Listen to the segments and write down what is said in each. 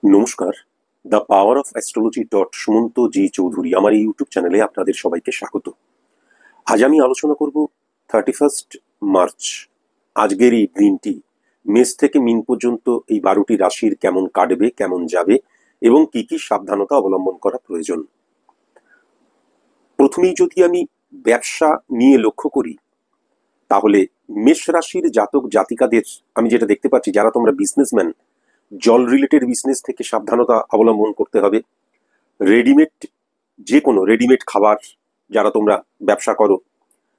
নমস্কার। The power of astrology dot Sumanta G Chowdhury আমার এই ইউটিউব চ্যানেলে আপনাদের সবাইকে স্বাগত। আজ আমি আলোচনা করব 31 মার্চ, আজকের এই দিনটি মেষ থেকে মিন পর্যন্ত এই 12টি রাশির কেমন কাটবে, কেমন যাবে এবং কি কি সাবধানতা অবলম্বন করা প্রয়োজন। প্রথমেই যদি আমি ব্যবসা নিয়ে লক্ষ্য করি, তাহলে মেষ রাশির জাতক জাতিকাদের আমি যেটা দেখতে পাচ্ছি, যারা তোমরা বিজনেসম্যান, জল রিলেটেড বিজনেস থেকে সাবধানতা অবলম্বন করতে হবে। রেডিমেড, যে কোনো রেডিমেড খাবার যারা তোমরা ব্যবসা করো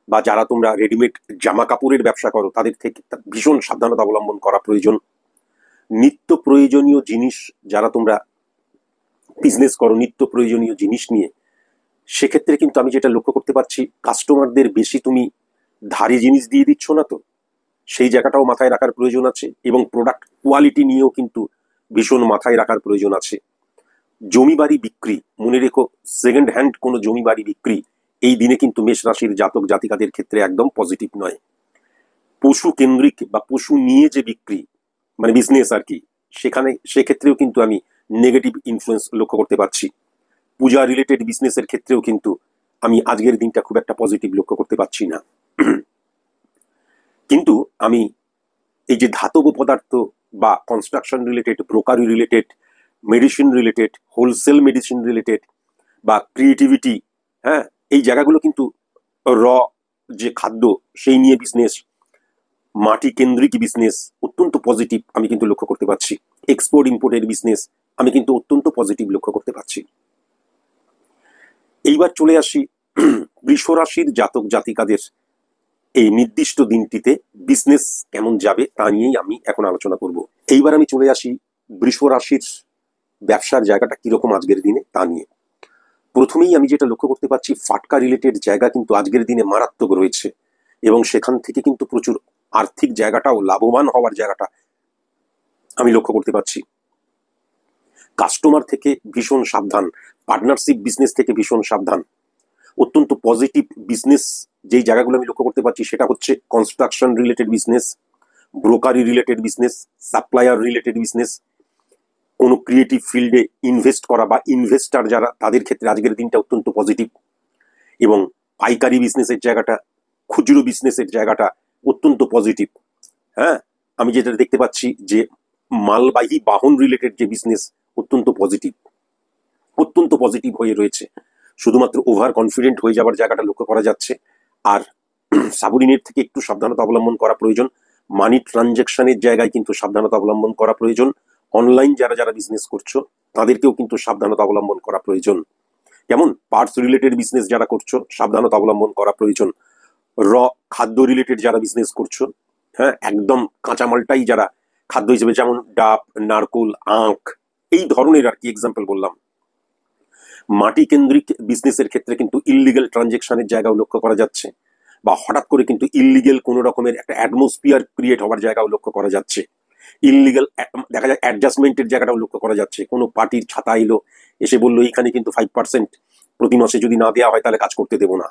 বা যারা তোমরা রেডিমেড জামা কাপড়ের ব্যবসা করো, তাদের থেকে ভীষণ সাবধানতা অবলম্বন করা প্রয়োজন। নিত্য প্রয়োজনীয় জিনিস যারা তোমরা বিজনেস করো, নিত্য প্রয়োজনীয় জিনিস নিয়ে, সেক্ষেত্রে কিন্তু আমি যেটা লক্ষ্য করতে পারছি, কাস্টমারদের বেশি তুমি ধারি জিনিস দিয়ে দিচ্ছ না তো, সেই জায়গাটাও মাথায় রাখার প্রয়োজন আছে। এবং প্রোডাক্ট কোয়ালিটি নিয়েও কিন্তু ভীষণ মাথায় রাখার প্রয়োজন আছে। জমি বাড়ি বিক্রি, মনে রেখো, সেকেন্ড হ্যান্ড কোনো জমি বাড়ি বিক্রি এই দিনে কিন্তু মেষ রাশির জাতক জাতিকাদের ক্ষেত্রে একদম পজিটিভ নয়। পশু কেন্দ্রিক বা পশু নিয়ে যে বিক্রি, মানে বিজনেস আর কি, সেক্ষেত্রেও কিন্তু আমি নেগেটিভ ইনফ্লুয়েন্স লক্ষ্য করতে পারছি। পূজা রিলেটেড বিজনেসের ক্ষেত্রেও কিন্তু আমি আজকের দিনটা খুব একটা পজিটিভ লক্ষ্য করতে পারছি না। কিন্তু আমি এই যে ধাতব পদার্থ বা construction related, brokerage related, medicine related, wholesale medicine related বা ক্রিয়েটিভিটি, হ্যাঁ, এই জায়গাগুলো কিন্তু র যে খাদ্য সেই নিয়ে বিজনেস, মাটি কেন্দ্রিক বিজনেস অত্যন্ত পজিটিভ আমি কিন্তু লক্ষ্য করতে পারছি। এক্সপোর্ট ইম্পোর্টের বিজনেস আমি কিন্তু অত্যন্ত পজিটিভ লক্ষ্য করতে পারছি। এইবার চলে আসি বৃষ রাশির জাতক জাতিকাদের এই নির্দিষ্ট দিনটিতে বিজনেস কেমন যাবে তা নিয়েই আমি এখন আলোচনা করব। এইবার আমি চলে আসি বৃষ রাশির ব্যবসার জায়গাটা কিরকম আজকের দিনে তা নিয়ে। প্রথমেই আমি যেটা লক্ষ্য করতে পারছি, ফাটকা রিলেটেড জায়গা কিন্তু আজকের দিনে মারাত্মক রয়েছে এবং সেখান থেকে কিন্তু প্রচুর আর্থিক জায়গাটাও, লাভবান হওয়ার জায়গাটা আমি লক্ষ্য করতে পারছি। কাস্টমার থেকে ভীষণ সাবধান, পার্টনারশিপ বিজনেস থেকে ভীষণ সাবধান। অত্যন্ত পজিটিভ বিজনেস যেই জায়গাগুলো আমি লক্ষ্য করতে পারছি, সেটা হচ্ছে construction related business, brokerage related business, supplier related business, কোনো ক্রিয়েটিভ ফিল্ডে ইনভেস্ট করা বা ইনভেস্টার যারা, তাদের ক্ষেত্রে আজকের দিনটা অত্যন্ত পজিটিভ। এবং পাইকারি বিজনেসের জায়গাটা, খুচরো বিজনেসের জায়গাটা অত্যন্ত পজিটিভ। হ্যাঁ, আমি যেটা দেখতে পাচ্ছি যে মালবাহী বাহন রিলেটেড যে বিজনেস অত্যন্ত পজিটিভ, অত্যন্ত পজিটিভ হয়ে রয়েছে। শুধুমাত্র ওভার কনফিডেন্ট হয়ে যাওয়ার জায়গাটা লক্ষ্য করা যাচ্ছে। আর সাবরিনের থেকে একটু সাবধানতা অবলম্বন করা প্রয়োজন। মানি ট্রানজ্যাকশনের জায়গায় কিন্তু সাবধানতা অবলম্বন করা প্রয়োজন। অনলাইন যারা যারা বিজনেস করছো তাদেরকেও কিন্তু সাবধানতা অবলম্বন করা প্রয়োজন। যেমন পার্টস রিলেটেড বিজনেস যারা করছো, সাবধানতা অবলম্বন করা প্রয়োজন। র খাদ্য রিলেটেড যারা বিজনেস করছো, হ্যাঁ, একদম কাঁচামালটাই যারা খাদ্য হিসেবে, যেমন ডাব, নারকোল, আখ, এই ধরনের আর কি এক্সাম্পল বললাম। মাটি কেন্দ্রিক বিজনেসের ক্ষেত্রে কিন্তু ইললিগাল ট্রানজেকশনের জায়গাও লক্ষ্য করা যাচ্ছে, বা হঠাৎ করে কিন্তু ইললিগাল কোনো রকমের একটা অ্যাটমসফিয়ার ক্রিয়েট হওয়ার জায়গাও লক্ষ্য করা যাচ্ছে। ইললিগাল দেখা যায় অ্যাডজাস্টমেন্টের জায়গাটাও লক্ষ্য করা যাচ্ছে। কোনো পার্টির ছাতা এলো, এসে বললো এইখানে কিন্তু 5% প্রতি মাসে যদি না দেওয়া হয় তাহলে কাজ করতে দেবো না।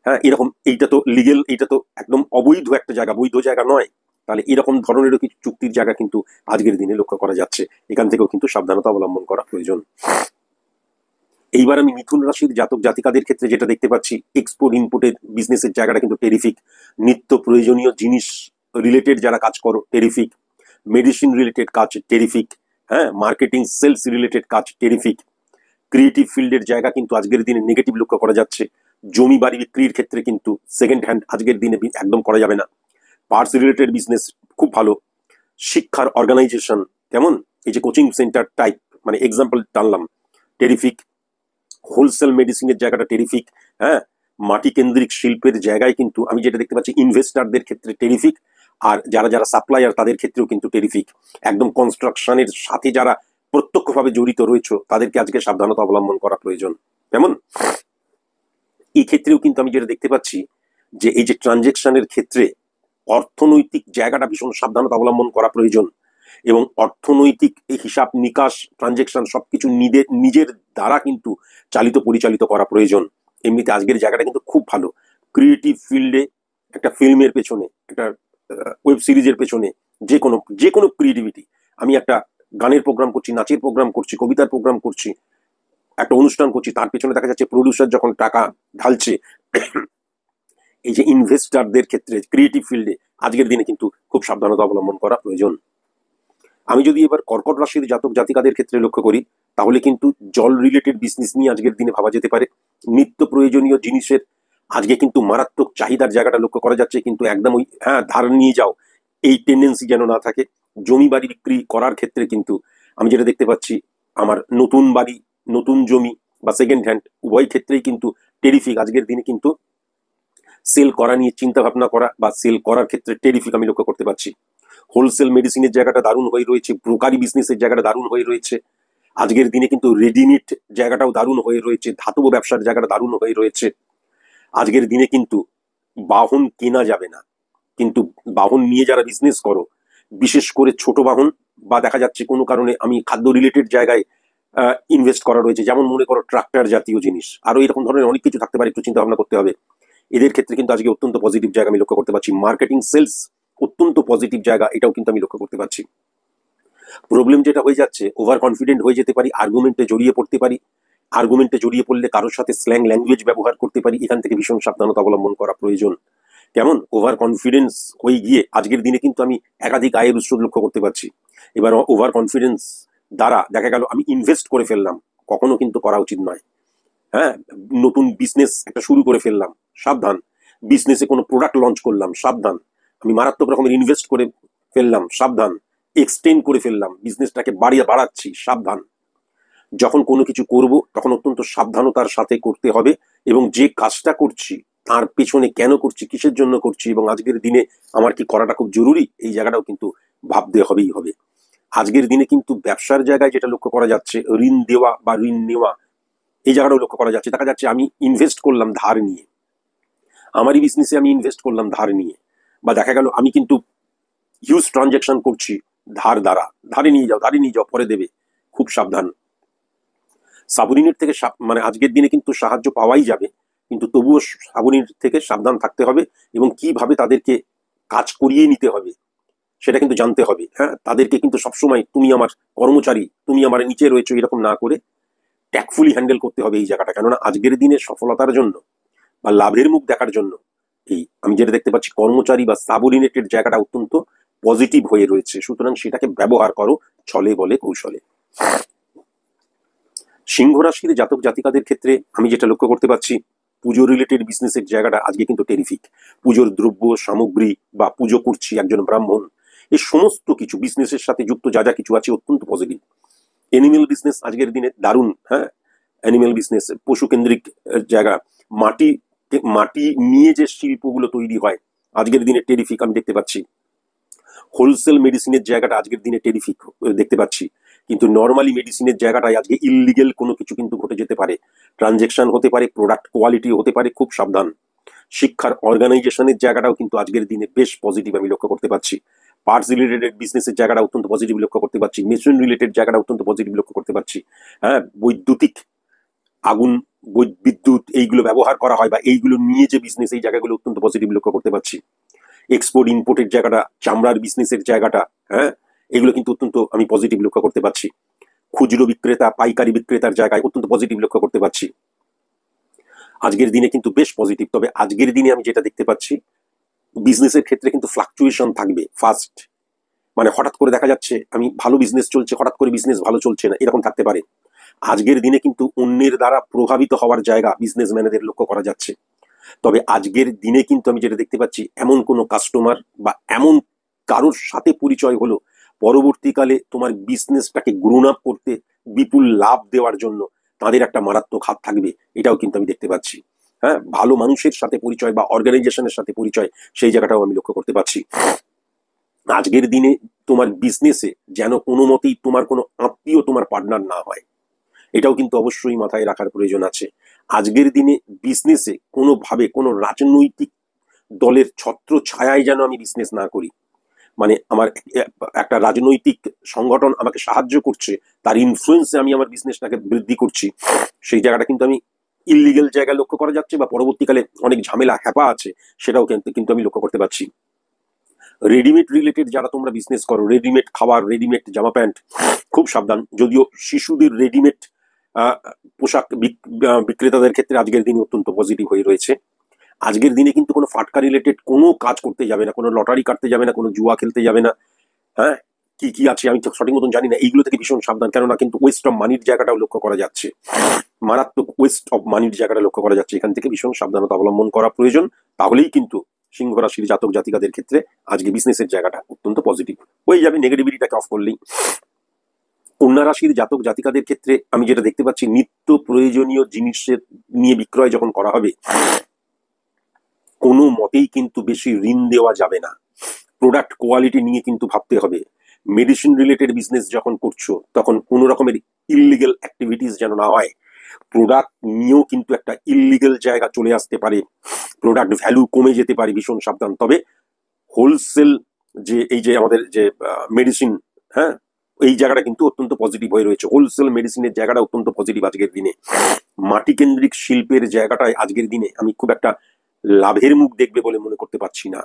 হ্যাঁ, এরকম, এইটা তো লিগেল, এইটা তো একদম অবৈধ একটা জায়গা, বৈধ জায়গা নয়। তাহলে এরকম ধরনেরও কিছু চুক্তির জায়গা কিন্তু আজকের দিনে লক্ষ্য করা যাচ্ছে। এখান থেকেও কিন্তু সাবধানতা অবলম্বন করা প্রয়োজন। এইবার আমি মিথুন রাশির জাতক জাতিকাদের ক্ষেত্রে যেটা দেখতে পাচ্ছি, এক্সপোর্ট ইম্পোর্টের বিজনেসের জায়গাটা কিন্তু টেরিফিক। নিত্য প্রয়োজনীয় জিনিস রিলেটেড যারা কাজ করো, টেরিফিক। মেডিসিন রিলেটেড কাজ টেরিফিক। হ্যাঁ, মার্কেটিং সেলস রিলেটেড কাজ টেরিফিক। ক্রিয়েটিভ ফিল্ডের জায়গা কিন্তু আজকের দিনে নেগেটিভ লক্ষ্য করা যাচ্ছে। জমি বাড়ি বিক্রির ক্ষেত্রে কিন্তু সেকেন্ড হ্যান্ড আজকের দিনে একদম করা যাবে না। পার্টস রিলেটেড বিজনেস খুব ভালো। শিক্ষার অর্গানাইজেশন, যেমন এই যে কোচিং সেন্টার টাইপ, মানে এক্সাম্পল টানলাম, টেরিফিক। হোলসেল মেডিসিনের জায়গাটা টেরিফিক। হ্যাঁ, মাটি কেন্দ্রিক শিল্পের জায়গায় কিন্তু আমি যেটা দেখতে পাচ্ছি, ইনভেস্টারদের ক্ষেত্রে টেরিফিক। আর যারা যারা সাপ্লায়ার তাদের ক্ষেত্রেও কিন্তু টেরিফিক। একদম কনস্ট্রাকশনের সাথে যারা প্রত্যক্ষভাবে জড়িত রয়েছে তাদেরকে আজকে সাবধানতা অবলম্বন করা প্রয়োজন। যেমন এই ক্ষেত্রেও কিন্তু আমি যেটা দেখতে পাচ্ছি যে এই যে ট্রানজেকশনের ক্ষেত্রে অর্থনৈতিক জায়গাটা ভীষণ সাবধানতা অবলম্বন করা প্রয়োজন। এবং অর্থনৈতিক হিসাব নিকাশ, ট্রানজেকশন সবকিছু নিজের দ্বারা কিন্তু চালিত পরিচালিত করা প্রয়োজন। এমনিতে আজকের জায়গাটা কিন্তু খুব ভালো। ক্রিয়েটিভ ফিল্ডে, একটা ফিল্মের পেছনে, একটা ওয়েব সিরিজের পেছনে, যে কোনো ক্রিয়েটিভিটি, আমি একটা গানের প্রোগ্রাম করছি, নাচের প্রোগ্রাম করছি, কবিতার প্রোগ্রাম করছি, একটা অনুষ্ঠান করছি, তার পেছনে দেখা যাচ্ছে প্রডিউসার যখন টাকা ঢালছে, এই যে ইনভেস্টারদের ক্ষেত্রে ক্রিয়েটিভ ফিল্ডে আজকের দিনে কিন্তু খুব সাবধানতা অবলম্বন করা প্রয়োজন। আমি যদি এবার কর্কট রাশির জাতক জাতিকাদের ক্ষেত্রে লক্ষ্য করি, তাহলে কিন্তু জল রিলেটেড বিজনেস নিয়ে আজকের দিনে ভাবা যেতে পারে। নিত্য প্রয়োজনীয় জিনিসের আজকে কিন্তু মারাত্মক চাহিদার জায়গাটা লক্ষ্য করা যাচ্ছে, কিন্তু একদম ওই ধার নিয়ে যাও এই টেন্ডেন্সি যেন না থাকে। জমি বাড়ি বিক্রি করার ক্ষেত্রে কিন্তু আমি যেটা দেখতে পাচ্ছি, আমার নতুন বাড়ি, নতুন জমি বা সেকেন্ড হ্যান্ড উভয় ক্ষেত্রেই কিন্তু টেরিফিক আজকের দিনে কিন্তু সেল করা নিয়ে চিন্তা ভাবনা করা বা সেল করার ক্ষেত্রে টেরিফিক আমি লক্ষ্য করতে পারছি। হোলসেল মেডিসিনের জায়গাটা দারুণ হয়ে রয়েছে, ব্রোকারি বিজনেসের জায়গাটা দারুণ হয়ে রয়েছে, আজকের দিনে কিন্তু রেডিমেড জায়গাটাও দারুণ হয়ে রয়েছে, ধাতব ব্যবসার জায়গাটা দারুণ হয়ে রয়েছে। আজকের দিনে কিন্তু বাহন কেনা যাবে না, কিন্তু বাহন নিয়ে যারা বিজনেস করো, বিশেষ করে ছোট বাহন বা দেখা যাচ্ছে কোনো কারণে আমি খাদ্য রিলেটেড জায়গায় ইনভেস্ট করা রয়েছে, যেমন মনে করো ট্রাক্টর জাতীয় জিনিস, আরো এরকম ধরনের অনেক কিছু থাকতে পারে, একটু চিন্তা ভাবনা করতে হবে। এদের ক্ষেত্রে কিন্তু আজকে অত্যন্ত পজিটিভ জায়গা আমি লক্ষ্য করতে পারছি। মার্কেটিং সেলস অত্যন্ত পজিটিভ জায়গা, এটাও কিন্তু আমি লক্ষ্য করতে পারছি। প্রবলেম যেটা হয়ে যাচ্ছে, ওভার কনফিডেন্ট হয়ে যেতে পারি, আর্গুমেন্টে জড়িয়ে পড়তে পারি, আর্গুমেন্টে জড়িয়ে পড়লে কারোর সাথে স্ল্যাং ল্যাঙ্গুয়েজ ব্যবহার করতে পারি, এখান থেকে ভীষণ সাবধানতা অবলম্বন করা প্রয়োজন। কেমন ওভার কনফিডেন্স হয়ে গিয়ে আজকের দিনে কিন্তু আমি একাধিক আয়ের উৎস লক্ষ্য করতে পারছি। এবার ওভার কনফিডেন্স দ্বারা দেখা গেল আমি ইনভেস্ট করে ফেললাম, কখনো কিন্তু করা উচিত নয়। নতুন বিজনেস একটা শুরু করে ফেললাম, সাবধান। বিজনেসে কোনো প্রোডাক্ট লঞ্চ করলাম, সাবধান। আমি মারাত্মক রকমের ইনভেস্ট করে ফেললাম, সাবধান। এক্সটেন্ড করে ফেললাম, বিজনেসটাকে বাড়াচ্ছি, সাবধান। যখন কোনো কিছু করব তখন অত্যন্ত সাবধানতার সাথে করতে হবে, এবং যে কাজটা করছি তার পেছনে কেন করছি, কিসের জন্য করছি, এবং আজকের দিনে আমার কি করাটা খুব জরুরি, এই জায়গাটাও কিন্তু ভাবতে হবেই হবে। আজকের দিনে কিন্তু ব্যবসার জায়গায় যেটা লক্ষ্য করা যাচ্ছে, ঋণ দেওয়া বা ঋণ নেওয়া, এই জায়গাটাও লক্ষ্য করা যাচ্ছে। দেখা যাচ্ছে আমি ইনভেস্ট করলাম ধার নিয়ে, আমারই বিজনেসে আমি ইনভেস্ট করলাম ধার নিয়ে, বা দেখা গেল আমি কিন্তু হিউজ ট্রানজাকশন করছি ধার দ্বারা, ধারে নিয়ে যাও পরে দেবে, খুব সাবধান। সাবরিনের থেকে মানে আজকের দিনে কিন্তু সাহায্য পাওয়াই যাবে, কিন্তু তবুও সাবরিনের থেকে সাবধান থাকতে হবে, এবং কিভাবে তাদেরকে কাজ করিয়ে নিতে হবে সেটা কিন্তু জানতে হবে। তাদেরকে কিন্তু সবসময় তুমি আমার কর্মচারী, তুমি আমার নিচে রয়েছো এরকম না করে ট্যাকফুলি হ্যান্ডেল করতে হবে এই জায়গাটা। কেননা আজকের দিনে সফলতার জন্য বা লাভের মুখ দেখার জন্য এই আমি যেটা দেখতে পাচ্ছি, কর্মচারী বা সাবঅর্ডিনেটেড জায়গাটা অত্যন্ত পজিটিভ হয়ে রয়েছে। সুতরাং সেটাকে ব্যবহার করো ছলে বলে কৌশলে। সিংহ রাশির জাতক জাতিকাদের ক্ষেত্রে আমি যেটা লক্ষ্য করতে পারছি, পুজো রিলেটেড বিজনেসের জায়গাটা আজকে কিন্তু টেরিফিক। পুজোর দ্রব্য সামগ্রী বা পুজো করছি একজন ব্রাহ্মণ, এই সমস্ত কিছু বিজনেসের সাথে যুক্ত যা যা কিছু আছে অত্যন্ত পজিটিভ। অ্যানিমেল বিজনেস আজকের দিনে দারুণ। অ্যানিমেল বিজনেস পশু কেন্দ্রিক জায়গা, মাটি নিয়ে যে শিল্পগুলো তৈরি হয় আজকের দিনে টেরিফিক আমি দেখতে পাচ্ছি। হোলসেল মেডিসিনের জায়গাটা আজকের দিনে টেরিফিক দেখতে পাচ্ছি, কিন্তু নর্মালি মেডিসিনের জায়গাটায় আজকে ইললিগেল কোনো কিছু কিন্তু ঘটে যেতে পারে, ট্রানজেকশন হতে পারে, প্রোডাক্ট কোয়ালিটি হতে পারে, খুব সাবধান। শিক্ষার অর্গানাইজেশনের জায়গাটাও কিন্তু আজকের দিনে বেশ পজিটিভ আমি লক্ষ্য করতে পারছি। পার্টস রিলেটেড বিজনেসের জায়গাটা অত্যন্ত পজিটিভ লক্ষ্য করতে পারছি, মেশিন রিলেটেড জায়গাটা অত্যন্ত পজিটিভ লক্ষ্য করতে পারছি। বৈদ্যুতিক আগুন, বিদ্যুৎ এইগুলো ব্যবহার করা হয় বা এইগুলো নিয়ে যে বিজনেস, এই জায়গাগুলো অত্যন্ত পজিটিভ লক্ষ্য করতে পারছি। এক্সপোর্ট ইম্পোর্টের জায়গাটা, চামড়ার বিজনেসের জায়গাটা, এগুলো কিন্তু অত্যন্ত আমি পজিটিভ লক্ষ্য করতে পারছি। খুচরো বিক্রেতা পাইকারি বিক্রেতার জায়গায় অত্যন্ত পজিটিভ লক্ষ্য করতে পারছি। আজকের দিনে কিন্তু বেশ পজিটিভ। তবে আজকের দিনে আমি যেটা দেখতে পাচ্ছি, বিজনেসের ক্ষেত্রে কিন্তু ফ্লাকচুয়েশন থাকবে ফার্স্ট, মানে হঠাৎ করে দেখা যাচ্ছে আমি ভালো বিজনেস চলছে, হঠাৎ করে বিজনেস ভালো চলছে না, এরকম থাকতে পারে। আজকের দিনে কিন্তু অন্যের দ্বারা প্রভাবিত হওয়ার জায়গা বিজনেসম্যানেদের লক্ষ্য করা যাচ্ছে। তবে আজকের দিনে কিন্তু আমি যেটা দেখতে পাচ্ছি, এমন কোনো কাস্টমার বা এমন কারোর সাথে পরিচয় হলো পরবর্তীকালে তোমার বিজনেসটাকে গ্রোন আপ করতে, বিপুল লাভ দেওয়ার জন্য তাদের একটা মারাত্মক হাত থাকবে, এটাও কিন্তু আমি দেখতে পাচ্ছি। ভালো মানুষের সাথে পরিচয় বা অর্গানাইজেশনের সাথে পরিচয়, সেই জায়গাটাও আমি লক্ষ্য করতে পারছি। আজকের দিনে তোমার বিজনেসে যেন কোনো মতেই তোমার কোনো আত্মীয় তোমার পার্টনার না হয়, এটাও কিন্তু অবশ্যই মাথায় রাখার প্রয়োজন আছে। আজকের দিনে বিজনেসে কোনোভাবে কোনো রাজনৈতিক দলের ছত্র ছায়ায় যেন আমি বিজনেস না করি, মানে আমার একটা রাজনৈতিক সংগঠন আমাকে সাহায্য করছে, তার ইনফ্লুয়েন্সে আমি আমার বিজনেসটাকে বৃদ্ধি করছি, সেই জায়গাটা কিন্তু আমি ইললিগেল জায়গায় লক্ষ্য করা যাচ্ছে, বা পরবর্তীকালে অনেক ঝামেলা হ্যাপা আছে, সেটাও কিন্তু আমি লক্ষ্য করতে পারছি। রেডিমেড রিলেটেড যারা তোমরা বিজনেস করো, রেডিমেড খাবার, রেডিমেড জামা প্যান্ট, খুব সাবধান। যদিও শিশুদের রেডিমেড পোশাক বিক্রেতাদের ক্ষেত্রে আজকের দিনে অত্যন্ত পজিটিভ হয়ে রয়েছে। আজকের দিনে কিন্তু কোনো ফাটকা রিলেটেড কোনো কাজ করতে যাবে না, কোনো লটারি কাটতে যাবে না, কোনো জুয়া খেলতে যাবে না। হ্যাঁ, কি কি আছে আমি সঠিক মতন জানি না, এইগুলো থেকে ভীষণ সাবধান। কেননা কিন্তু ওয়েস্ট অফ মানির জায়গাটাও লক্ষ্য করা যাচ্ছে, মারাত্মক ওয়েস্ট অফ মানির জায়গাটা লক্ষ্য করা যাচ্ছে। এখান থেকে ভীষণ সাবধানতা অবলম্বন করা প্রয়োজন। তাহলেই কিন্তু সিংহ রাশির জাতক জাতিকাদের ক্ষেত্রে আজকে বিজনেসের জায়গাটা অত্যন্ত পজিটিভ হয়ে যাবে, নেগেটিভিটিটাকে অফ করলেই। কন্যা রাশির জাতক জাতিকাদের ক্ষেত্রে আমি যেটা দেখতে পাচ্ছি, নিত্য প্রয়োজনীয় জিনিসের নিয়ে বিক্রয় যখন করা হবে, কোনো মতেই কিন্তু বেশি ঋণ দেওয়া যাবে না। প্রোডাক্ট কোয়ালিটি নিয়ে কিন্তু ভাবতে হবে। মেডিসিন রিলেটেড বিজনেস যখন করছো তখন কোনো রকমের ইললিগাল অ্যাক্টিভিটিস যেন না হয়। প্রোডাক্ট নিয়েও কিন্তু একটা ইললিগাল জায়গা চলে আসতে পারে, প্রোডাক্ট ভ্যালু কমে যেতে পারে, ভীষণ সাবধান। তবে হোলসেল যে এই যে আমাদের যে মেডিসিন, হ্যাঁ, এই জায়গাটা কিন্তু অত্যন্ত পজিটিভ হয়ে রয়েছে। হোলসেল মেডিসিনের জায়গাটা অত্যন্ত পজিটিভ আজকের দিনে। মাটি কেন্দ্রিক শিল্পের জায়গাটায় আজকের দিনে আমি খুব একটা লাভের মুখ দেখবে বলে মনে করতে পারছি না।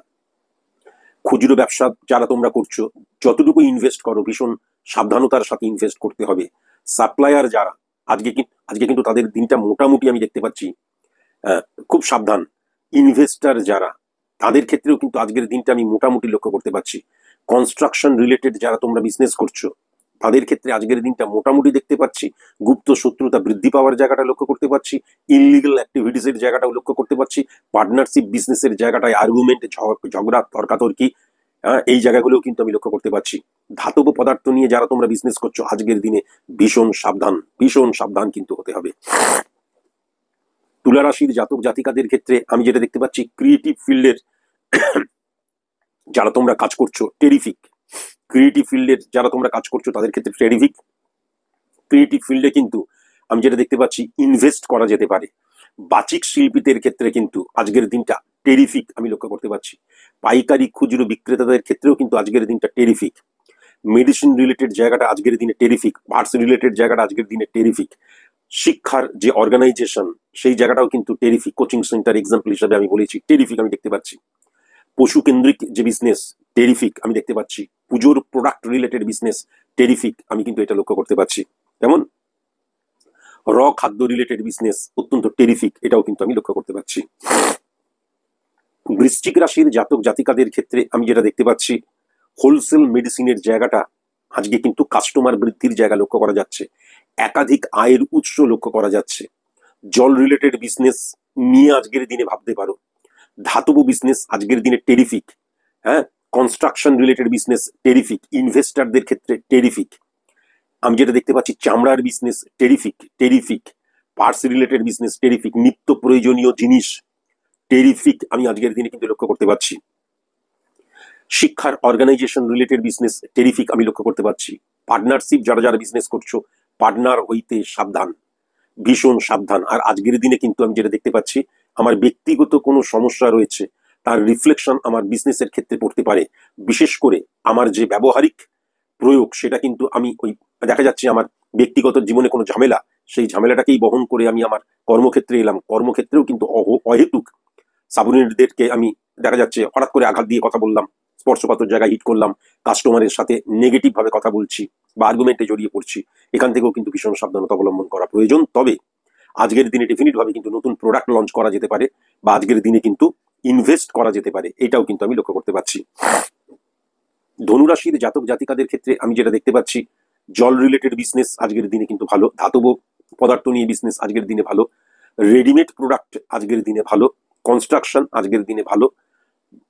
খুচরো ব্যবসা যারা তোমরা করছো, যতটুকু ইনভেস্ট করো ভীষণ সাবধানতার সাথে ইনভেস্ট করতে হবে। সাপ্লায়ার যারা, আজকে কিন্তু তাদের দিনটা মোটামুটি আমি দেখতে পাচ্ছি খুব সাবধান। ইনভেস্টার যারা, তাদের ক্ষেত্রেও কিন্তু আজকের দিনটা আমি মোটামুটি লক্ষ্য করতে পারছি। কনস্ট্রাকশন রিলেটেড যারা তোমরা বিজনেস করছো, তাদের ক্ষেত্রে আজকের দিনটা মোটামুটি দেখতে পাচ্ছি। গুপ্ত শত্রুতা বৃদ্ধি পাওয়ার জায়গাটা লক্ষ্য করতে পারছি, ইললিগাল অ্যাক্টিভিটিস এর জায়গাটাও লক্ষ্য করতে পারছি, পার্টনারশিপ বিজনেসের জায়গাটায় আর্গুমেন্ট, ঝগড়া, তর্কাতর্কি, এই জায়গাগুলোও কিন্তু আমি লক্ষ্য করতে পারছি। ধাতব পদার্থ নিয়ে যারা তোমরা বিজনেস করছো, আজকের দিনে ভীষণ সাবধান, ভীষণ সাবধান কিন্তু হতে হবে। তুলা রাশির জাতক জাতিকাদের ক্ষেত্রে আমি যেটা দেখতে পাচ্ছি, ক্রিয়েটিভ ফিল্ডের যারা তোমরা কাজ করছো, টেরিফিক। ক্রিয়েটিভ ফিল্ডের যারা তোমরা কাজ করছো তাদের ক্ষেত্রে টেরিফিক। ক্রিয়েটিভ ফিল্ডে কিন্তু আমি যেটা দেখতে পাচ্ছি, ইনভেস্ট করা যেতে পারে। বাচিক শিল্পীদের ক্ষেত্রে কিন্তু আজকের দিনটা টেরিফিক আমি লক্ষ্য করতে পারছি। পাইকারি খুচরো বিক্রেতাদের ক্ষেত্রেও কিন্তু আজকের দিনটা টেরিফিক। মেডিসিন রিলেটেড জায়গাটা আজকের দিনে টেরিফিক। পার্টস রিলেটেড জায়গাটা আজকের দিনে টেরিফিক। শিক্ষার যে অর্গানাইজেশন, সেই জায়গাটাও কিন্তু টেরিফিক। কোচিং সেন্টার এক্সাম্পল হিসাবে আমি বলেছি, টেরিফিক আমি দেখতে পাচ্ছি। পশু কেন্দ্রিক যে বিজনেস, টেরিফিক আমি দেখতে পাচ্ছি। পুজোর প্রোডাক্ট রিলেটেড বিজনেস, টেরিফিক আমি কিন্তু এটা লক্ষ্য করতে পারছি। যেমন খাদ্য রিলেটেড বিজনেস অত্যন্ত টেরিফিক, এটাও কিন্তু আমি লক্ষ্য করতে পারছি। বৃশ্চিক রাশির জাতক জাতিকাদের ক্ষেত্রে আমি যেটা দেখতে পাচ্ছি, হোলসেল মেডিসিনের জায়গাটা আজকে কিন্তু কাস্টমার বৃদ্ধির জায়গা লক্ষ্য করা যাচ্ছে, একাধিক আয়ের উৎস লক্ষ্য করা যাচ্ছে। জল রিলেটেড বিজনেস নিয়ে আজকের দিনে ভাবতে পারো। ধাতব বিজনেস আজকের দিনে টেরিফিক। হ্যাঁ, কনস্ট্রাকশন রিলেটেড বিজনেস টেরিফিক। ইনভেস্টারদের ক্ষেত্রে টেরিফিক। আমি যেটা দেখতে পাচ্ছি, চামড়ার business terrific, terrific. Parts related business terrific. নিত্য প্রয়োজনীয় জিনিস টেরিফিক আমি আজকের দিনে কিন্তু লক্ষ্য করতে পারছি। শিক্ষার অর্গানাইজেশন রিলেটেড বিজনেস টেরিফিক আমি লক্ষ্য করতে পারছি। পার্টনারশিপ যারা যারা বিজনেস করছো, পার্টনার হইতে সাবধান, ভীষণ সাবধান। আর আজকের দিনে কিন্তু আমি যেটা দেখতে পাচ্ছি, আমার ব্যক্তিগত কোনো সমস্যা রয়েছে, তার রিফ্লেকশন আমার বিজনেসের ক্ষেত্রে পড়তে পারে। বিশেষ করে আমার যে ব্যবহারিক প্রয়োগ, সেটা কিন্তু আমি ওই দেখা যাচ্ছে আমার ব্যক্তিগত জীবনে কোনো ঝামেলা, সেই ঝামেলাটাকেই বহন করে আমি আমার কর্মক্ষেত্রে এলাম। কর্মক্ষেত্রেও কিন্তু অহেতুক সাবঅর্ডিনেটদেরকে আমি দেখা যাচ্ছে হঠাৎ করে আঘাত দিয়ে কথা বললাম, স্পর্শকাতর জায়গায় হিট করলাম, কাস্টমারের সাথে নেগেটিভ ভাবে কথা বলছি বা আর্গুমেন্টে জড়িয়ে পড়ছি। এখান থেকেও কিন্তু ভীষণ সাবধানতা অবলম্বন করা প্রয়োজন। তবে আজকের দিনে ডেফিনিট ভাবে কিন্তু নতুন প্রোডাক্ট লঞ্চ করা যেতে পারে, বা আজকের দিনে কিন্তু ইনভেস্ট করা যেতে পারে, এটাও কিন্তু আমি লক্ষ্য করতে পারছি। ধনুরাশির জাতক জাতিকাদের ক্ষেত্রে আমি যেটা দেখতে পাচ্ছি, জল রিলেটেড বিজনেস আজকের দিনে কিন্তু ভালো। ধাতব পদার্থ নিয়ে বিজনেস আজকের দিনে ভালো। রেডিমেড প্রোডাক্ট আজকের দিনে ভালো। কনস্ট্রাকশন আজকের দিনে ভালো।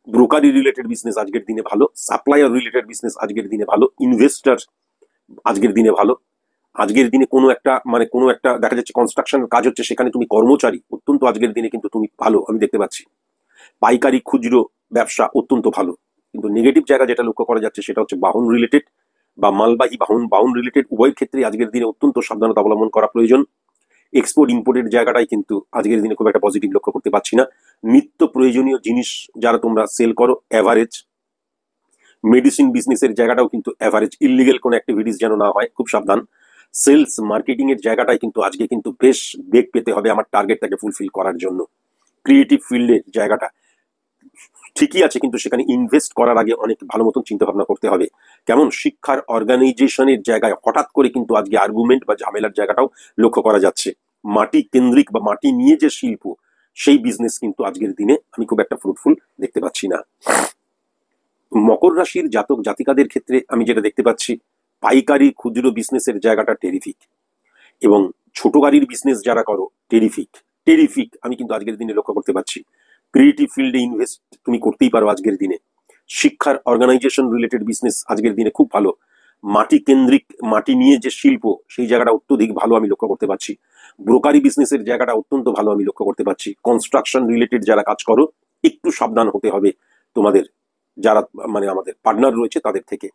ব্রোকারি রিলেটেড বিজনেস আজকের দিনে ভালো। সাপ্লায়ার রিলেটেড বিজনেস আজকের দিনে ভালো। ইনভেস্টার আজকের দিনে ভালো। আজকের দিনে কোনো একটা দেখা যাচ্ছে কনস্ট্রাকশনের কাজ হচ্ছে, সেখানে তুমি কর্মচারী, অত্যন্ত আজকের দিনে কিন্তু তুমি ভালো আমি দেখতে পাচ্ছি। পাইকারি খুচরো ব্যবসা অত্যন্ত ভালো। কিন্তু নেগেটিভ জায়গা যেটা লক্ষ্য করা যাচ্ছে, সেটা হচ্ছে বাহন রিলেটেড বা মালবাহী বাহন রিলেটেড উভয় ক্ষেত্রে আজকের দিনে অত্যন্ত সাবধানতা অবলম্বন করা প্রয়োজন। এক্সপোর্ট ইম্পোর্টের জায়গাটাই কিন্তু আজকের দিনে খুব একটা পজিটিভ লক্ষ্য করতে পারছি না। নিত্য প্রয়োজনীয় জিনিস যারা তোমরা সেল করো, অ্যাভারেজ। মেডিসিন বিজনেসের জায়গাটাও কিন্তু অ্যাভারেজ, ইলিগেল কোনো অ্যাক্টিভিটিস যেন না হয়, খুব সাবধান। সেলস মার্কেটিং এর জায়গাটাই কিন্তু আজকে কিন্তু বেশ বেগ পেতে হবে আমার টার্গেটটাকে ফুলফিল করার জন্য। ক্রিয়েটিভ ফিল্ডের জায়গাটা ঠিকই আছে, কিন্তু সেখানে ইনভেস্ট করার আগে অনেক ভালো মতন চিন্তা ভাবনা করতে হবে। কেমন শিক্ষার অর্গানাইজেশনের জায়গায় হঠাৎ করে কিন্তু আজকে আর্গুমেন্ট বা ঝামেলার জায়গাটাও লক্ষ্য করা যাচ্ছে। মাটি কেন্দ্রিক বা মাটি নিয়ে যে শিল্প, সেই বিজনেস কিন্তু আজকের দিনে আমি খুব একটা ফ্রুটফুল দেখতে পাচ্ছি না। মকর রাশির জাতক জাতিকাদের ক্ষেত্রে আমি যেটা দেখতে পাচ্ছি, পাইকারি ক্ষুদ্র বিজনেসের জায়গাটা টেরিফিক, এবং ছোট গাড়ির বিজনেস যারা করো টেরিফিক টেরিফিক আমি কিন্তু আজকের দিনে লক্ষ্য করতে পারছি। ক্রিয়েটিভ ফিল্ডে ইনভেস্ট তুমি করতেই পারো আজকের দিনে। শিক্ষার অর্গানাইজেশন রিলেটেড বিজনেস আজকের দিনে খুব ভালো। মাটি কেন্দ্রিক, মাটি নিয়ে যে শিল্প, সেই জায়গাটা অত্যধিক ভালো আমি লক্ষ্য করতে পারছি। ব্রোকারি বিজনেসের জায়গাটা অত্যন্ত ভালো আমি লক্ষ্য করতে পারছি। কনস্ট্রাকশন রিলেটেড যারা কাজ করো, একটু সাবধান হতে হবে তোমাদের, যারা মানে আমাদের পার্টনার রয়েছে তাদের থেকে।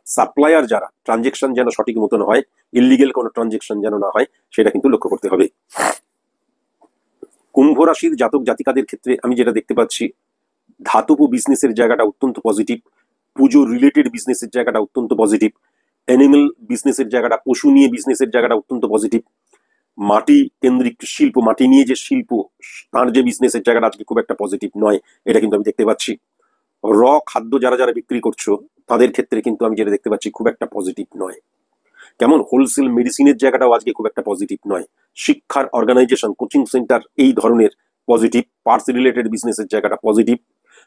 সাপ্লায়ার যারা, ট্রানজেকশন যেন সঠিক মতন হয়, ইলিগেল কোনো ট্রানজেকশন যেন না হয়, সেটা কিন্তু লক্ষ্য করতে হবে। কুম্ভ রাশির জাতক জাতিকাদের ক্ষেত্রে আমি যেটা দেখতে পাচ্ছি, ধাতব বিজনেসের জায়গাটা অত্যন্ত পজিটিভ। পুজো রিলেটেড বিজনেসের জায়গাটা অত্যন্ত পজিটিভ। অ্যানিমেল বিজনেসের জায়গাটা, পশু নিয়ে বিজনেসের জায়গাটা অত্যন্ত পজিটিভ। মাটি কেন্দ্রিক শিল্প, মাটি নিয়ে যে শিল্প, তার যে বিজনেসের জায়গাটা আজকে খুব একটা পজিটিভ নয়, এটা কিন্তু আমি দেখতে পাচ্ছি। র খাদ্য যারা যারা বিক্রি করছো, তাদের ক্ষেত্রে কিন্তু আমি যেটা দেখতে পাচ্ছি খুব একটা পজিটিভ নয়। কেমন হোলসেল মেডিসিনের জায়গাটাও আজকে খুব একটা পজিটিভ নয়। শিক্ষার অর্গানাইজেশন, কোচিং সেন্টার, এই ধরনের পজিটিভ। পার্টস রিলেটেড বিজনেসের জায়গাটা পজিটিভ।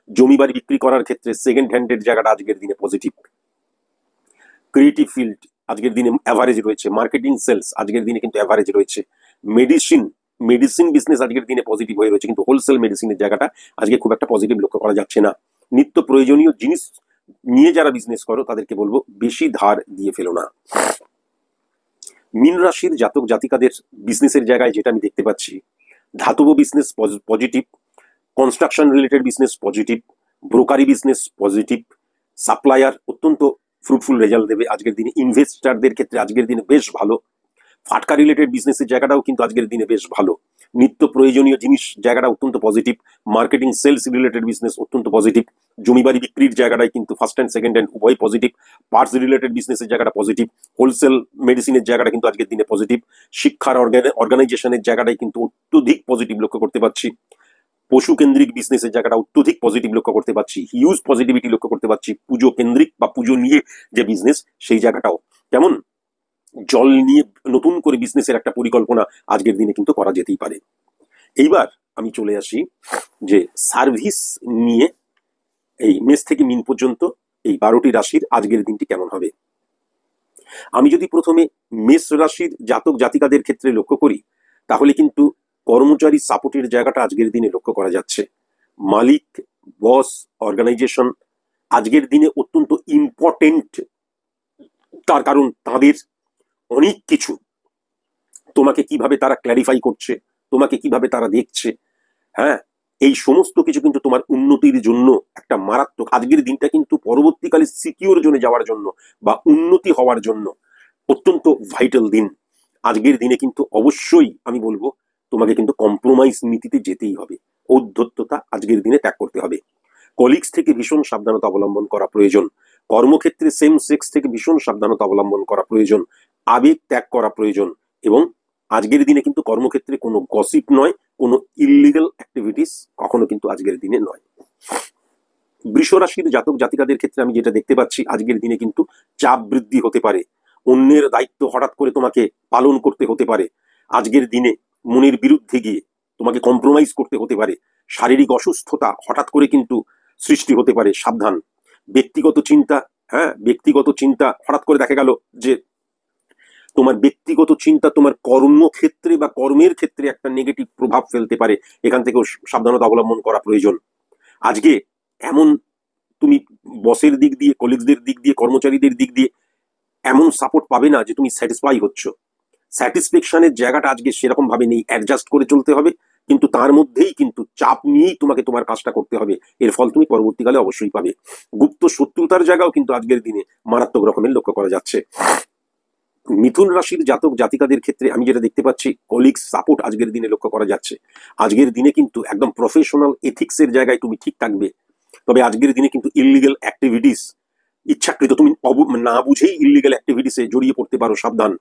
জমি বাড়ি বিক্রি করার ক্ষেত্রে সেকেন্ড হ্যান্ডের জায়গাটা আজকের দিনে পজিটিভ। ক্রিয়েটিভ ফিল্ড আজকের দিনে অ্যাভারেজ রয়েছে। মার্কেটিং সেলস আজকের দিনে কিন্তু অ্যাভারেজ রয়েছে। মেডিসিন মেডিসিন বিজনেস আজকের দিনে পজিটিভ হয়ে রয়েছে, কিন্তু হোলসেল মেডিসিনের জায়গাটা আজকে খুব একটা পজিটিভ লক্ষ্য করা যাচ্ছে না। নিত্য প্রয়োজনীয় জিনিস নিয়ে যারা বিজনেস করো, তাদেরকে বলবো বেশি ধার দিয়ে ফেলো না। মীন রাশির জাতক জাতিকাদের বিজনেসের জায়গায় যেটা আমি দেখতে পাচ্ছি, ধাতব business positive, construction related business positive, brokerage business positive, supplier অত্যন্ত ফ্রুটফুল রেজাল্ট দেবে আজকের দিনে। ইনভেস্টারদের ক্ষেত্রে আজকের দিনে বেশ ভালো। ফাটকা রিলেটেড বিজনেসের জায়গাটাও কিন্তু আজকের দিনে বেশ ভালো। নিত্য প্রয়োজনীয় জিনিস জায়গাটা অত্যন্ত positive. Marketing sales related business অত্যন্ত পজিটিভ। জমি বাড়ি বিক্রির জায়গাটায় কিন্তু ফার্স্ট হ্যান্ড সেকেন্ড হ্যান্ড উভয় পজিটিভ। পার্টস রিলেটেড বিজনেসের জায়গাটা পজিটিভ। হোলসেল মেডিসিনের জায়গাটা কিন্তু আজকের দিনে পজিটিভ। শিক্ষার অর্গানাইজেশনের জায়গাটাই কিন্তু অত্যধিক পজিটিভ লক্ষ্য করতে পারছি। পশু কেন্দ্রিক বিজনেসের জায়গাটা অত্যধিক পজিটিভ লক্ষ্য করতে পারছি। হিউজ পজিটিভিটি লক্ষ্য করতে পারছি। পুজো কেন্দ্রিক বা পুজো নিয়ে যে বিজনেস, সেই জায়গাটাও কেমন। জল নিয়ে নতুন করে বিজনেসের একটা পরিকল্পনা আজকের দিনে কিন্তু করা যেতেই পারে। এইবার আমি চলে আসি যে সার্ভিস নিয়ে এই মেষ থেকে মিন পর্যন্ত এই 12টি রাশির আজকের দিনটি কেমন হবে। আমি যদি প্রথমে মেষ রাশির জাতক জাতিকাদের ক্ষেত্রে লক্ষ্য করি, তাহলে কিন্তু কর্মচারী সাপোর্টের জায়গাটা আজকের দিনে লক্ষ্য করা যাচ্ছে। মালিক, বস, অর্গানাইজেশন আজকের দিনে অত্যন্ত ইম্পর্টেন্ট, তার কারণ তাদের অনেক কিছু তোমাকে কিভাবে তারা ক্ল্যারিফাই করছে, তোমাকে কিভাবে তারা দেখছে, হ্যাঁ, এই সমস্ত কিছু কিন্তু তোমার উন্নতির জন্য একটা মারাত্মক, আজকের দিনটা কিন্তু পরবর্তীকালে সিকিউর জোনে যাওয়ার জন্য বা উন্নতি হওয়ার জন্য অত্যন্ত ভাইটাল দিন। আজকের দিনে কিন্তু অবশ্যই আমি বলবো তোমাকে কিন্তু কম্প্রোমাইজ নীতিতে যেতেই হবে। ঔদ্ধত্যতা আজকের দিনে ত্যাগ করতে হবে। কলিগস থেকে ভীষণ সাবধানতা অবলম্বন করা প্রয়োজন। কর্মক্ষেত্রে সেম সেক্স থেকে ভীষণ সাবধানতা অবলম্বন করা প্রয়োজন। আবেগ ত্যাগ করা প্রয়োজন। এবং আজকের দিনে কিন্তু কর্মক্ষেত্রে কোনো গসিপ নয়, কোনো ইললিগাল অ্যাক্টিভিটিস কখনো কিন্তু আজকের দিনে নয়। বৃষ রাশির জাতক জাতিকাদের ক্ষেত্রে আমি যেটা দেখতে পাচ্ছি, আজকের দিনে কিন্তু চাপ বৃদ্ধি হতে পারে। অন্যের দায়িত্ব হঠাৎ করে তোমাকে পালন করতে হতে পারে। আজকের দিনে মনের বিরুদ্ধে গিয়ে তোমাকে কম্প্রোমাইজ করতে হতে পারে। শারীরিক অসুস্থতা হঠাৎ করে কিন্তু সৃষ্টি হতে পারে, সাবধান। ব্যক্তিগত চিন্তা, হ্যাঁ, ব্যক্তিগত চিন্তা হঠাৎ করে দেখা গেল যে তোমার ব্যক্তিগত চিন্তা তোমার কর্মক্ষেত্রে বা কর্মের ক্ষেত্রে একটা নেগেটিভ প্রভাব ফেলতে পারে। এখান থেকেও সাবধানতা অবলম্বন করা প্রয়োজন। আজকে এমন তুমি বসের দিক দিয়ে, কলিগদের দিক দিয়ে, কর্মচারীদের দিক দিয়ে এমন সাপোর্ট পাবে না যে তুমি স্যাটিসফাই হচ্ছ। স্যাটিসফ্যাকশনের জায়গাটা আজকে সেরকম ভাবে নেই। অ্যাডজাস্ট করে চলতে হবে, কিন্তু তার মধ্যেই কিন্তু চাপ নিয়েই তোমাকে তোমার কাজটা করতে হবে। এর ফল তুমি পরবর্তীকালে অবশ্যই পাবে। গুপ্ত শত্রুতার জায়গাও কিন্তু আজকের দিনে মারাত্মক রকমের লক্ষ্য করা যাচ্ছে। মিথুন রাশির জাতক জাতিকাদের ক্ষেত্রে আমি যেটা দেখতে পাচ্ছি, কলিগ সাপোর্ট আজকের দিনে লক্ষ্য করা যাচ্ছে। আজকের দিনে কিন্তু একদম প্রফেশনাল এথিক্সের জায়গায় তুমি ঠিক থাকবে। তবে আজকের দিনে কিন্তু ইললিগাল অ্যাক্টিভিটিস, ইচ্ছাকৃত তুমি না বুঝেই ইললিগাল অ্যাক্টিভিটিসে জড়িয়ে পড়তে পারো, সাবধান।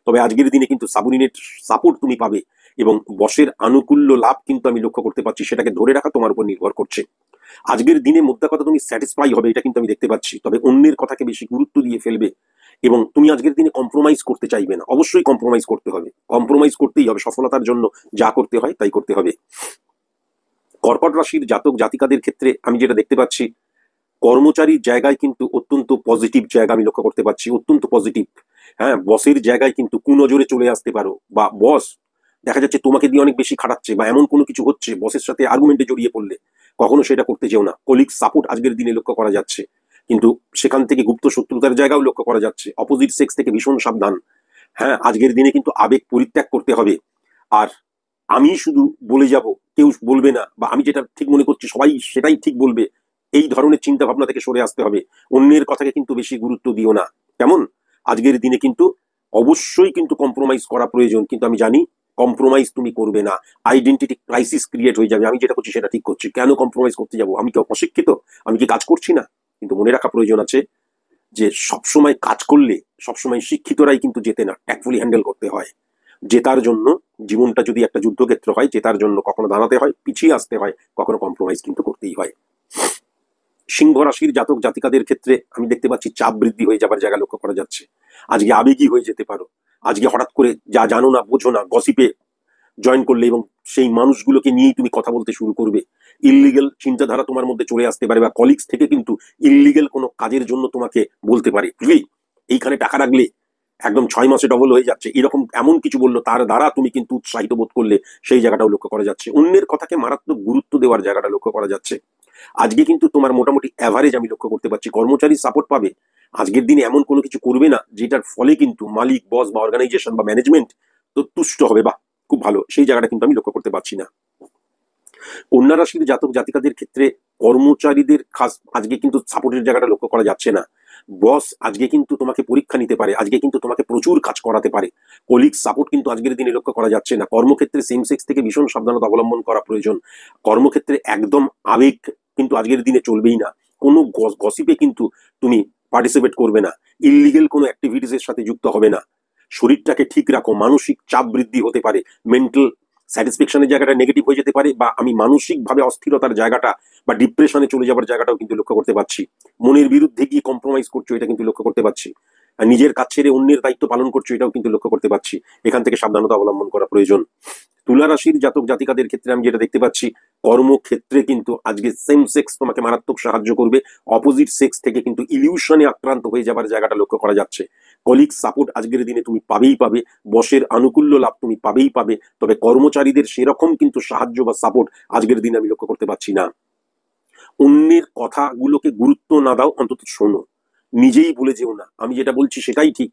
তবে আজকের দিনে কিন্তু সাবঅর্ডিনেট সাপোর্ট তুমি পাবে এবং বসের আনুকূল্য লাভ কিন্তু আমি লক্ষ্য করতে পারছি। সেটাকে ধরে রাখা তোমার উপর নির্ভর করছে। আজকের দিনে মোদ্দা কথা তুমি স্যাটিসফাই হবে, এটা কিন্তু আমি দেখতে পাচ্ছি। তবে অন্যের কথাকে বেশি গুরুত্ব দিয়ে ফেলবে এবং তুমি আজকের দিনে কম্প্রোমাইজ করতে চাইবে না। অবশ্যই কম্প্রোমাইজ করতে হবে, কম্প্রোমাইজ করতেই হবে, সফলতার জন্য যা করতে হয় তাই করতে হবে। কর্কট রাশির জাতক জাতিকাদের ক্ষেত্রে আমি যেটা দেখতে পাচ্ছি, কর্মচারীর জায়গায় কিন্তু অত্যন্ত পজিটিভ জায়গা আমি লক্ষ্য করতে পারছি, অত্যন্ত পজিটিভ। হ্যাঁ, বসের জায়গায় কিন্তু কুনজরে চলে আসতে পারো, বা বস দেখা যাচ্ছে তোমাকে দিয়ে অনেক বেশি খাটাচ্ছে, বা এমন কোনো কিছু হচ্ছে, বসের সাথে আর্গুমেন্টে জড়িয়ে পড়লে কখনো সেটা করতে যেও না। কলিগ সাপোর্ট আজকের দিনে লক্ষ্য করা যাচ্ছে, কিন্তু সেখান থেকে গুপ্ত শত্রুতার জায়গাও লক্ষ্য করা যাচ্ছে। অপোজিট সেক্স থেকে ভীষণ সাবধান। হ্যাঁ, আজকের দিনে কিন্তু আবেগ পরিত্যাগ করতে হবে। আর আমি শুধু বলে যাব, কেউ বলবে না, বা আমি যেটা ঠিক মনে করছি সবাই সেটাই ঠিক বলবে, এই ধরনের চিন্তা ভাবনা থেকে সরে আসতে হবে। অন্যের কথাকে কিন্তু বেশি গুরুত্ব দিও না, কেমন? আজকের দিনে কিন্তু অবশ্যই কিন্তু কম্প্রোমাইজ করা প্রয়োজন, কিন্তু আমি জানি কম্প্রোমাইজ তুমি করবে না, আইডেন্টিটি ক্রাইসিস ক্রিয়েট হয়ে যাবে। আমি যেটা করছি সেটা ঠিক করছি, কেন কম্প্রোমাইজ করতে যাব? আমি কি অশিক্ষিত? আমি কি কাজ করছি না? কিন্তু মনে রাখা প্রয়োজন আছে যে সবসময় কাজ করলে সবসময় শিক্ষিতরাই কিন্তু জেতে না, ট্যাক্টফুলি হ্যান্ডেল করতে হয়। জেতার জন্য জীবনটা যদি একটা যুদ্ধক্ষেত্র হয়, জেতার জন্য কখনো দাঁড়াতে হয়, পিছিয়ে আসতে হয়, কখনো কম্প্রোমাইজ কিন্তু করতেই হয়। সিংহ রাশির জাতক জাতিকাদের ক্ষেত্রে আমি দেখতে পাচ্ছি চাপ বৃদ্ধি হয়ে যাবার জায়গা লক্ষ্য করা যাচ্ছে। আজকে আবেগী হয়ে যেতে পারো, আজকে হঠাৎ করে যা জানো না বোঝো না গসিপে জয়েন করলে এবং সেই মানুষগুলোকে নিয়েই তুমি কথা বলতে শুরু করবে। ইল্লিগেল চিন্তাধারা তোমার মধ্যে চলে আসতে পারে, বা কলিগস থেকে কিন্তু ইল্লিগেল কোনো কাজের জন্য তোমাকে বলতে পারে, বুঝলি এইখানে টাকা রাখলে একদম 6 মাসে ডবল হয়ে যাচ্ছে, এরকম এমন কিছু বললো, তার দ্বারা তুমি কিন্তু উৎসাহিত বোধ করলে, সেই জায়গাটাও লক্ষ্য করা যাচ্ছে। অন্যের কথাকে মারাত্মক গুরুত্ব দেওয়ার জায়গাটা লক্ষ্য করা যাচ্ছে। আজকে কিন্তু তোমার মোটামুটি অ্যাভারেজ আমি লক্ষ্য করতে পারছি, কর্মচারী সাপোর্ট পাবে। আজকের দিনে এমন কোনো কিছু করবে না যেটার ফলে কিন্তু মালিক, বস বা অর্গানাইজেশন বা ম্যানেজমেন্ট তো তুষ্ট হবে, বা খুব ভালো, সেই জায়গাটা কিন্তু আমি লক্ষ্য করতে পারছি না। কন্যা রাশির জাতক জাতিকাদের ক্ষেত্রে কর্মচারীদের খাস আজকে কিন্তু সাপোর্টের জায়গাটা লক্ষ্য করা যাচ্ছে না। বস আজকে কিন্তু তোমাকে পরীক্ষা নিতে পারে, আজকে কিন্তু তোমাকে প্রচুর কাজ করাতে পারে। কলিগ সাপোর্ট কিন্তু আজকের দিনে লক্ষ্য করা যাচ্ছে না। কর্মক্ষেত্রে সেম সেক্স থেকে ভীষণ সাবধানতা অবলম্বন করা প্রয়োজন। কর্মক্ষেত্রে একদম আবেগ কিন্তু আজকের দিনে চলবেই না। কোনো গসিপে কিন্তু তুমি পার্টিসিপেট করবে না, ইল্লিগেল কোনো অ্যাক্টিভিটিসের সাথে যুক্ত হবে না। শরীরটাকে ঠিক রাখো, মানসিক চাপ বৃদ্ধি হতে পারে, মেন্টাল স্যাটিসফ্যাকশনের জায়গাটা নেগেটিভ হয়ে যেতে পারে, বা আমি মানসিকভাবে অস্থিরতার জায়গাটা বা ডিপ্রেশনে চলে যাবার জায়গাটাও কিন্তু লক্ষ্য করতে পারছি। মনের বিরুদ্ধে গিয়ে কম্প্রোমাইজ করছো, এটা কিন্তু লক্ষ্য করতে পারছি। আর নিজের কাজ ছেড়ে অন্যের দায়িত্ব পালন করছো, এটাও কিন্তু লক্ষ্য করতে পারছি। এখান থেকে সাবধানতা অবলম্বন করা প্রয়োজন। তুলা রাশির জাতক জাতিকাদের ক্ষেত্রে আমি যেটা দেখতে পাচ্ছি, কর্মক্ষেত্রে কিন্তু আজকে সেম সেক্স তোমাকে মারাত্মক সাহায্য করবে। অপোজিট সেক্স থেকে কিন্তু ইলিউশনে আক্রান্ত হয়ে যাবার জায়গাটা লক্ষ্য করা যাচ্ছে। কলিগ সাপোর্ট আজকের দিনে তুমি পাবেই পাবে, বসের আনুকূল্য লাভ তুমি পাবেই পাবে, তবে কর্মচারীদের সেরকম কিন্তু সাহায্য বা সাপোর্ট আজকের দিনে আমি লক্ষ্য করতে পারছি না। অন্যের কথাগুলোকে গুরুত্ব না দাও, অন্তত শোনো, নিজেই বলে যেও না আমি যেটা বলছি সেটাই ঠিক,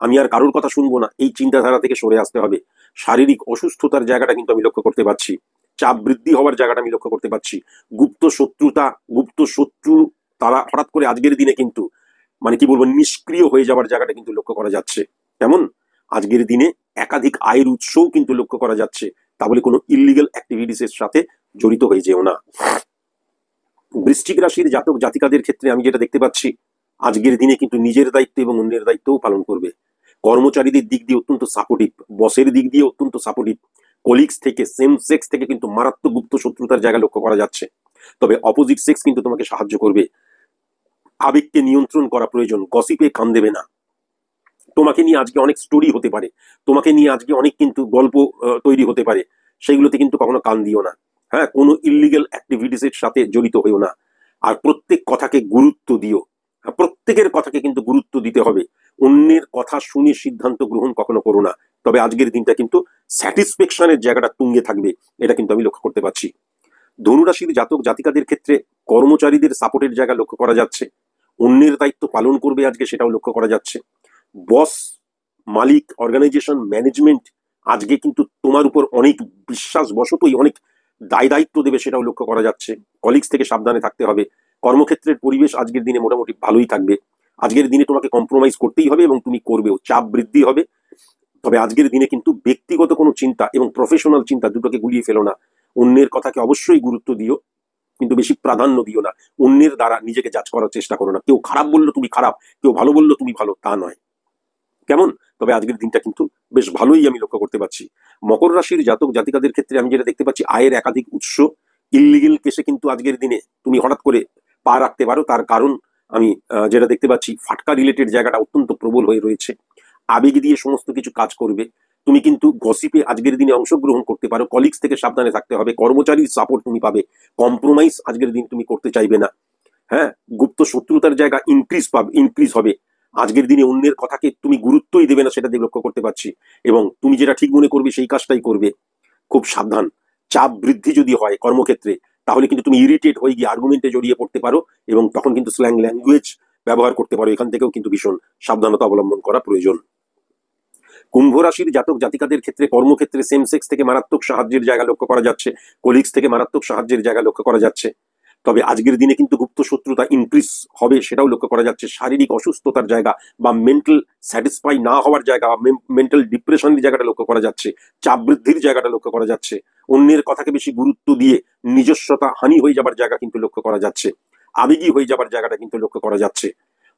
আমি আর কারোর কথা শুনবো না, এই চিন্তাধারা থেকে সরে আসতে হবে। শারীরিক অসুস্থতার জায়গাটা কিন্তু আমি লক্ষ্য করতে পারছি, চাপ বৃদ্ধি হওয়ার জায়গাটা আমি লক্ষ্য করতে পারছি। গুপ্ত শত্রুতা, গুপ্ত শত্রু তারা হঠাৎ করে আজকের দিনে কিন্তু মানে কি বলবো নিষ্ক্রিয় হয়ে যাবার জায়গাটা কিন্তু লক্ষ্য করা যাচ্ছে। কেমন? আজকের দিনে একাধিক আয়ের উৎসও কিন্তু লক্ষ্য করা যাচ্ছে, তা বলে কোনো ইল্লিগাল অ্যাক্টিভিটিস এর সাথে জড়িত হয়ে যেও না। বৃশ্চিক রাশির জাতক জাতিকাদের ক্ষেত্রে আমি যেটা দেখতে পাচ্ছি, আজকের দিনে কিন্তু নিজের দায়িত্ব এবং অন্যের দায়িত্বও পালন করবে। কর্মচারীদের দিক দিয়ে অত্যন্ত সাপোর্টিভ, বসের দিক দিয়ে অত্যন্ত সাপোর্টিভ, কলিগস থেকে সেম সেক্স থেকে কিন্তু মারাত্মক গুপ্ত শত্রুতার জায়গা লক্ষ্য করা যাচ্ছে। তবে অপোজিট সেক্স কিন্তু তোমাকে সাহায্য করবে। আবেগকে নিয়ন্ত্রণ করা প্রয়োজন, গসিপে কান দেবে না। তোমাকে নিয়ে আজকে অনেক স্টোরি হতে পারে, তোমাকে নিয়ে আজকে অনেক কিন্তু গল্প তৈরি হতে পারে, সেইগুলোতে কিন্তু কখনো কান দিও না। হ্যাঁ, কোনো ইল্লিগাল অ্যাক্টিভিটিস এর সাথে জড়িত হইও না। আর প্রত্যেক কথাকে গুরুত্ব দিও, প্রত্যেকের কথাকে কিন্তু গুরুত্ব দিতে হবে। অন্যের কথা শুনে সিদ্ধান্ত গ্রহণ কখনো করো না। তবে আজকের দিনটা কিন্তু স্যাটিসফ্যাকশনের জায়গাটা তুঙ্গে থাকবে, এটা কিন্তু আমি লক্ষ্য করতে পারছি। ধনুরাশির জাতক জাতিকাদের ক্ষেত্রে কর্মচারীদের সাপোর্টের জায়গা লক্ষ্য করা যাচ্ছে, অন্যের দায়িত্ব পালন করবে আজকে, সেটাও লক্ষ্য করা যাচ্ছে। বস, মালিক, অর্গানাইজেশন, ম্যানেজমেন্ট আজকে কিন্তু তোমার উপর অনেক বিশ্বাস বশতই অনেক দায় দায়িত্ব দেবে, সেটাও লক্ষ্য করা যাচ্ছে। কলিগস থেকে সাবধানে থাকতে হবে। কর্মক্ষেত্রের পরিবেশ আজকের দিনে মোটামুটি ভালোই থাকবে। আজকের দিনে তোমাকে কম্প্রোমাইজ করতেই হবে এবং তুমি করবেও, চাপ বৃদ্ধি হবে। তবে আজকের দিনে কিন্তু ব্যক্তিগত কোনো চিন্তা এবং প্রফেশনাল চিন্তা দুটোকে গুলিয়ে ফেলো না। অন্যের কথাকে অবশ্যই গুরুত্ব দিও, কিন্তু বেশি প্রাধান্য দিও না। অন্যের দ্বারা নিজেকে জাজ করার চেষ্টা করো না। কেউ খারাপ বললো তুমি খারাপ, কেউ ভালো বললো তুমি ভালো, তা নয়। কেমন? তবে আজকের দিনটা কিন্তু বেশ ভালোই আমি লক্ষ্য করতে পারছি। মকর রাশির জাতক জাতিকাদের ক্ষেত্রে আমি যেটা দেখতে পাচ্ছি, আয়ের একাধিক উৎস ইললিগেল কেসে কিন্তু আজকের দিনে তুমি হঠাৎ করে পা রাখতে পারো। তার কারণ আমি যেটা দেখতে পাচ্ছি, ফাটকা রিলেটেড জায়গাটা অত্যন্ত প্রবল হয়ে রয়েছে। আবেগ দিয়ে সমস্ত কিছু কাজ করবে। তুমি কিন্তু গসিপে আজকের দিনে অংশগ্রহণ করতে পারো। কলিগস থেকে সাবধানে থাকতে হবে। কর্মচারীর সাপোর্ট তুমি পাবে। কম্প্রোমাইজ আজকের দিন তুমি করতে চাইবে না। হ্যাঁ, গুপ্ত শত্রুতার জায়গা ইনক্রিজ হবে। আজকের দিনে অন্যের কথাকে তুমি গুরুত্বই দেবে না, সেটা দিয়ে লক্ষ্য করতে পারছি। এবং তুমি যেটা ঠিক মনে করবে সেই কাজটাই করবে। খুব সাবধান। চাপ বৃদ্ধি যদি হয় কর্মক্ষেত্রে, তাহলে কিন্তু তুমি ইরিটেট হয়ে গিয়ে আর্গুমেন্টে জড়িয়ে পড়তে পারো এবং তখন কিন্তু স্ল্যাং ল্যাঙ্গুয়েজ ব্যবহার করতে পারো। এখান থেকেও কিন্তু ভীষণ সাবধানতা অবলম্বন করা প্রয়োজন। কুম্ভ রাশির জাতক জাতিকাদের ক্ষেত্রে কর্মক্ষেত্রে সেম সেক্স থেকে মারাত্মক সাহায্যের জায়গা লক্ষ্য করা যাচ্ছে। কলিগস থেকে মারাত্মক সাহায্যের জায়গা লক্ষ্য করা যাচ্ছে। তবে আজকের দিনে কিন্তু গুপ্ত শত্রুতা ইনক্রিজ হবে, সেটাও লক্ষ্য করা যাচ্ছে। শারীরিক অসুস্থতার জায়গা বা মেন্টাল স্যাটিসফাই না হওয়ার জায়গা বা মেন্টাল ডিপ্রেশনের জায়গাটা লক্ষ্য করা যাচ্ছে। চাপ বৃদ্ধির জায়গাটা লক্ষ্য করা যাচ্ছে। অন্যের কথাকে বেশি গুরুত্ব দিয়ে নিজস্বতা হানি হয়ে যাবার জায়গা কিন্তু লক্ষ্য করা যাচ্ছে। আবেগী হয়ে যাবার জায়গাটা কিন্তু লক্ষ্য করা যাচ্ছে।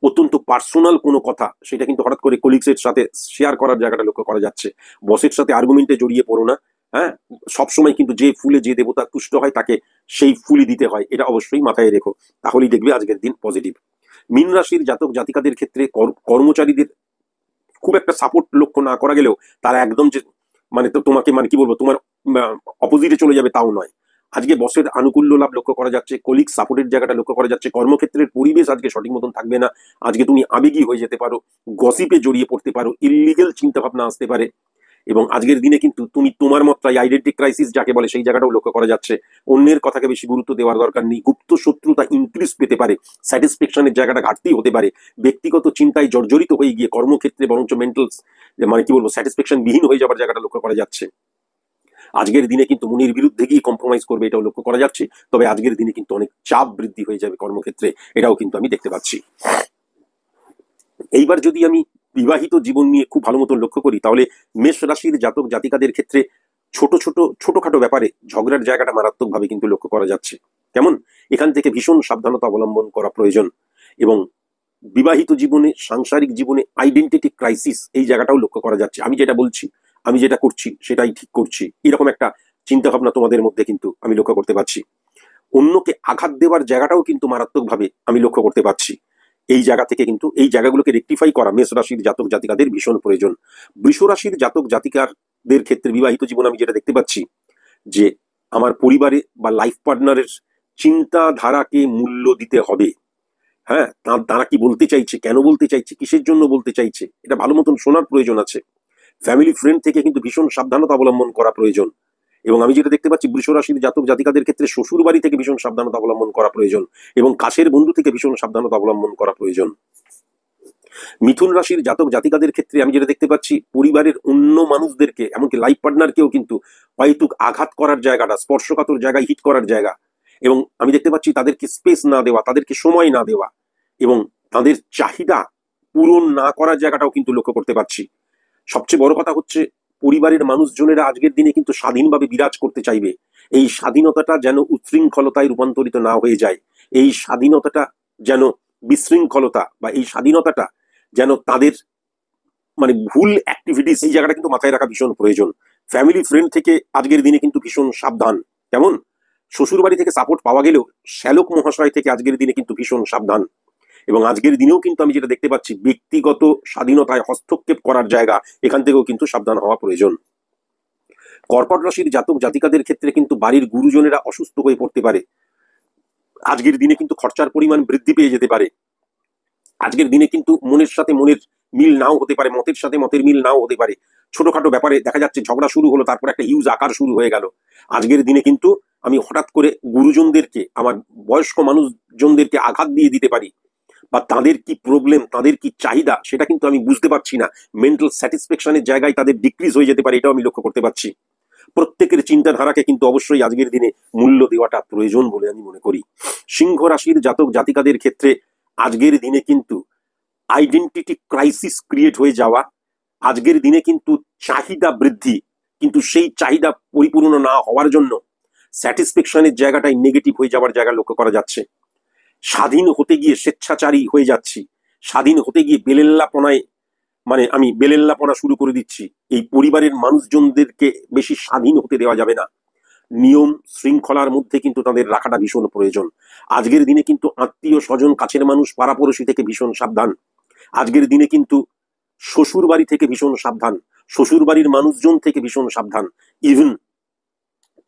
অত্যন্ত পার্সোনাল কোনো কথা সেটা কিন্তু হঠাৎ করে কলিগসের সাথে শেয়ার করার জায়গাটা লক্ষ্য করা যাচ্ছে। বসের সাথে আর্গুমেন্টে জড়িয়ে পড়ো না। হ্যাঁ, সবসময় কিন্তু যে ফুলে যে দেবতা তুষ্ট হয় তাকে সেই ফুলই দিতে হয়, এটা অবশ্যই মাথায় রেখো। তাহলেই দেখবে আজকের দিন পজিটিভ। মীন রাশির জাতক জাতিকাদের ক্ষেত্রে কর্মচারীদের খুব একটা সাপোর্ট লক্ষ্য না করা গেলেও তারা একদম যে তোমাকে কি বলবো, তোমার অপোজিটে চলে যাবে তাও নয়। আজকে বসের আনুকূল্য লাভ লক্ষ্য করা যাচ্ছে। কলিগ সাপোর্টের জায়গাটা লক্ষ্য করা যাচ্ছে। কর্মক্ষেত্রের পরিবেশ আজকে সঠিক মতন থাকবে না। আজকে তুমি আবেগী হয়ে যেতে পারো, গসিপে জড়িয়ে পড়তে পারো, ইললিগেল চিন্তা ভাবনা আসতে পারে। এবং আজকের দিনে কিন্তু তুমি তোমার মাত্রায় আইডেন্টি ক্রাইসিস যাকে বলে সেই জায়গাটাও লক্ষ্য করা যাচ্ছে। অন্যের কথাকে বেশি গুরুত্ব দেওয়ার দরকার নেই। গুপ্ত শত্রুতা ইনক্রিজ পেতে পারে। স্যাটিসফ্যাকশনের জায়গাটা ঘাটতি হতে পারে। ব্যক্তিগত চিন্তায় জর্জরিত হয়ে গিয়ে কর্মক্ষেত্রে বরঞ্চ মেন্টাল স্যাটিসফ্যাকশন বিহীন হয়ে যাবার জায়গাটা লক্ষ্য করা যাচ্ছে। আজকের দিনে কিন্তু মনির বিরুদ্ধে গিয়ে কম্প্রোমাইজ করবে, এটাও লক্ষ্য করা যাচ্ছে। তবে আজকের দিনে কিন্তু অনেক চাপ বৃদ্ধি হয়ে যাবে কর্মক্ষেত্রে, এটাও কিন্তু আমি দেখতে পাচ্ছি। এইবার যদি আমি বিবাহিত জীবন নিয়ে খুব ভালো মতো লক্ষ্য করি, তাহলে মেষ রাশির জাতক জাতিকাদের ক্ষেত্রে ছোটখাটো ব্যাপারে ঝগড়ার জায়গাটা মারাত্মকভাবে কিন্তু লক্ষ্য করা যাচ্ছে। কেমন? এখান থেকে ভীষণ সাবধানতা অবলম্বন করা প্রয়োজন। এবং বিবাহিত জীবনে, সাংসারিক জীবনে আইডেন্টিটি ক্রাইসিস এই জায়গাটাও লক্ষ্য করা যাচ্ছে। আমি যেটা বলছি, আমি যেটা করছি সেটাই ঠিক করছি, এরকম একটা চিন্তা ভাবনা তোমাদের মধ্যে কিন্তু আমি লক্ষ্য করতে পারছি। অন্যকে আঘাত দেওয়ার জায়গাটাও কিন্তু মারাত্মকভাবে আমি লক্ষ্য করতে পারছি। এই জায়গা থেকে কিন্তু এই জায়গাগুলোকে রেকটিফাই করা মেষ রাশির জাতক জাতিকাদের ভীষণ প্রয়োজন। বৃষ রাশির জাতক জাতিকাদের ক্ষেত্রে বিবাহিত জীবন আমি যেটা দেখতে পাচ্ছি, যে আমার পরিবারে বা লাইফ পার্টনারের চিন্তাধারাকে মূল্য দিতে হবে। হ্যাঁ, তারা কি বলতে চাইছে, কেন বলতে চাইছে, কিসের জন্য বলতে চাইছে, এটা ভালো মতন শোনার প্রয়োজন আছে। ফ্যামিলি ফ্রেন্ড থেকে কিন্তু ভীষণ সাবধানতা অবলম্বন করা প্রয়োজন। এবং আমি যেটা দেখতে পাচ্ছি, বৃষ রাশির জাতক জাতিকাদের ক্ষেত্রে শ্বশুর বাড়ি থেকে ভীষণ সাবধানতা অবলম্বন করা প্রয়োজন এবং কাছের বন্ধু থেকে ভীষণ সাবধানতা অবলম্বন করা প্রয়োজন। মিথুন রাশির জাতক জাতিকাদের ক্ষেত্রে আমি যেটা দেখতে পাচ্ছি, পরিবারের অন্য মানুষদেরকে, এমনকি লাইফ পার্টনারকেও কিন্তু হয়তো আঘাত করার জায়গাটা, স্পর্শকাতর জায়গায় হিট করার জায়গা। এবং আমি দেখতে পাচ্ছি তাদেরকে স্পেস না দেওয়া, তাদেরকে সময় না দেওয়া এবং তাদের চাহিদা পূরণ না করার জায়গাটাও কিন্তু লক্ষ্য করতে পারছি। সবচেয়ে বড় কথা হচ্ছে, পরিবারের মানুষজনেরা আজকের দিনে কিন্তু স্বাধীনভাবে বিরাজ করতে চাইবে। এই স্বাধীনতাটা যেন উচ্ছৃঙ্খলতায় রূপান্তরিত না হয়ে যায়। এই স্বাধীনতাটা যেন বিশৃঙ্খলতা বা এই স্বাধীনতাটা যেন তাদের ভুল অ্যাক্টিভিটিস, এই জায়গাটা কিন্তু মাথায় রাখা ভীষণ প্রয়োজন। ফ্যামিলি ফ্রেন্ড থেকে আজকের দিনে কিন্তু ভীষণ সাবধান। কেমন? শ্বশুর বাড়ি থেকে সাপোর্ট পাওয়া গেলেও শ্যালক মহাশয় থেকে আজকের দিনে কিন্তু ভীষণ সাবধান। এবং আজকের দিনেও কিন্তু আমি যেটা দেখতে পাচ্ছি, ব্যক্তিগত স্বাধীনতায় হস্তক্ষেপ করার জায়গা, এখান থেকেও কিন্তু সাবধান হওয়া প্রয়োজন। কর্কট রাশির জাতক জাতিকাদের ক্ষেত্রে কিন্তু বাড়ির গুরুজনেরা অসুস্থ হয়ে পড়তে পারে। আজকের দিনে কিন্তু খরচার পরিমাণ বৃদ্ধি পেয়ে যেতে পারে। আজকের দিনে কিন্তু মনের সাথে মনের মিল নাও হতে পারে, মতের সাথে মতের মিল নাও হতে পারে। ছোটখাটো ব্যাপারে দেখা যাচ্ছে ঝগড়া শুরু হলো, তারপর একটা হিউজ আকার শুরু হয়ে গেল। আজকের দিনে কিন্তু আমি হঠাৎ করে গুরুজনদেরকে, আমার বয়স্ক মানুষজনদেরকে আঘাত দিয়ে দিতে পারি, বা তাদের কি প্রবলেম, তাদের কি চাহিদা, সেটা কিন্তু আমি বুঝতে পারছি না। মেন্টাল স্যাটিসফ্যাকশনের জায়গায় তাদের ডিক্রিজ হয়ে যেতে পারে, এটাও আমি লক্ষ্য করতে পারছি। প্রত্যেকের চিন্তাধারাকে কিন্তু অবশ্যই আজকের দিনে মূল্য দেওয়াটা প্রয়োজন বলে আমি মনে করি। সিংহ রাশির জাতক জাতিকাদের ক্ষেত্রে আজকের দিনে কিন্তু আইডেন্টিটি ক্রাইসিস ক্রিয়েট হয়ে যাওয়া, আজকের দিনে কিন্তু চাহিদা বৃদ্ধি, কিন্তু সেই চাহিদা পরিপূর্ণ না হওয়ার জন্য স্যাটিসফ্যাকশনের জায়গাটাই নেগেটিভ হয়ে যাওয়ার জায়গা লক্ষ্য করা যাচ্ছে। স্বাধীন হতে গিয়ে স্বেচ্ছাচারী হয়ে যাচ্ছি, স্বাধীন হতে গিয়ে বেলেল্লাপনায় আমি বেলেল্লাপনা শুরু করে দিচ্ছি। এই পরিবারের মানুষজনদেরকে বেশি স্বাধীন হতে দেওয়া যাবে না। নিয়ম শৃঙ্খলার মধ্যে কিন্তু তাদের রাখাটা ভীষণ প্রয়োজন। আজকের দিনে কিন্তু আত্মীয় স্বজন, কাছের মানুষ, পাড়াপড়শি থেকে ভীষণ সাবধান। আজকের দিনে কিন্তু শ্বশুর বাড়ি থেকে ভীষণ সাবধান, শ্বশুর বাড়ির মানুষজন থেকে ভীষণ সাবধান। ইভেন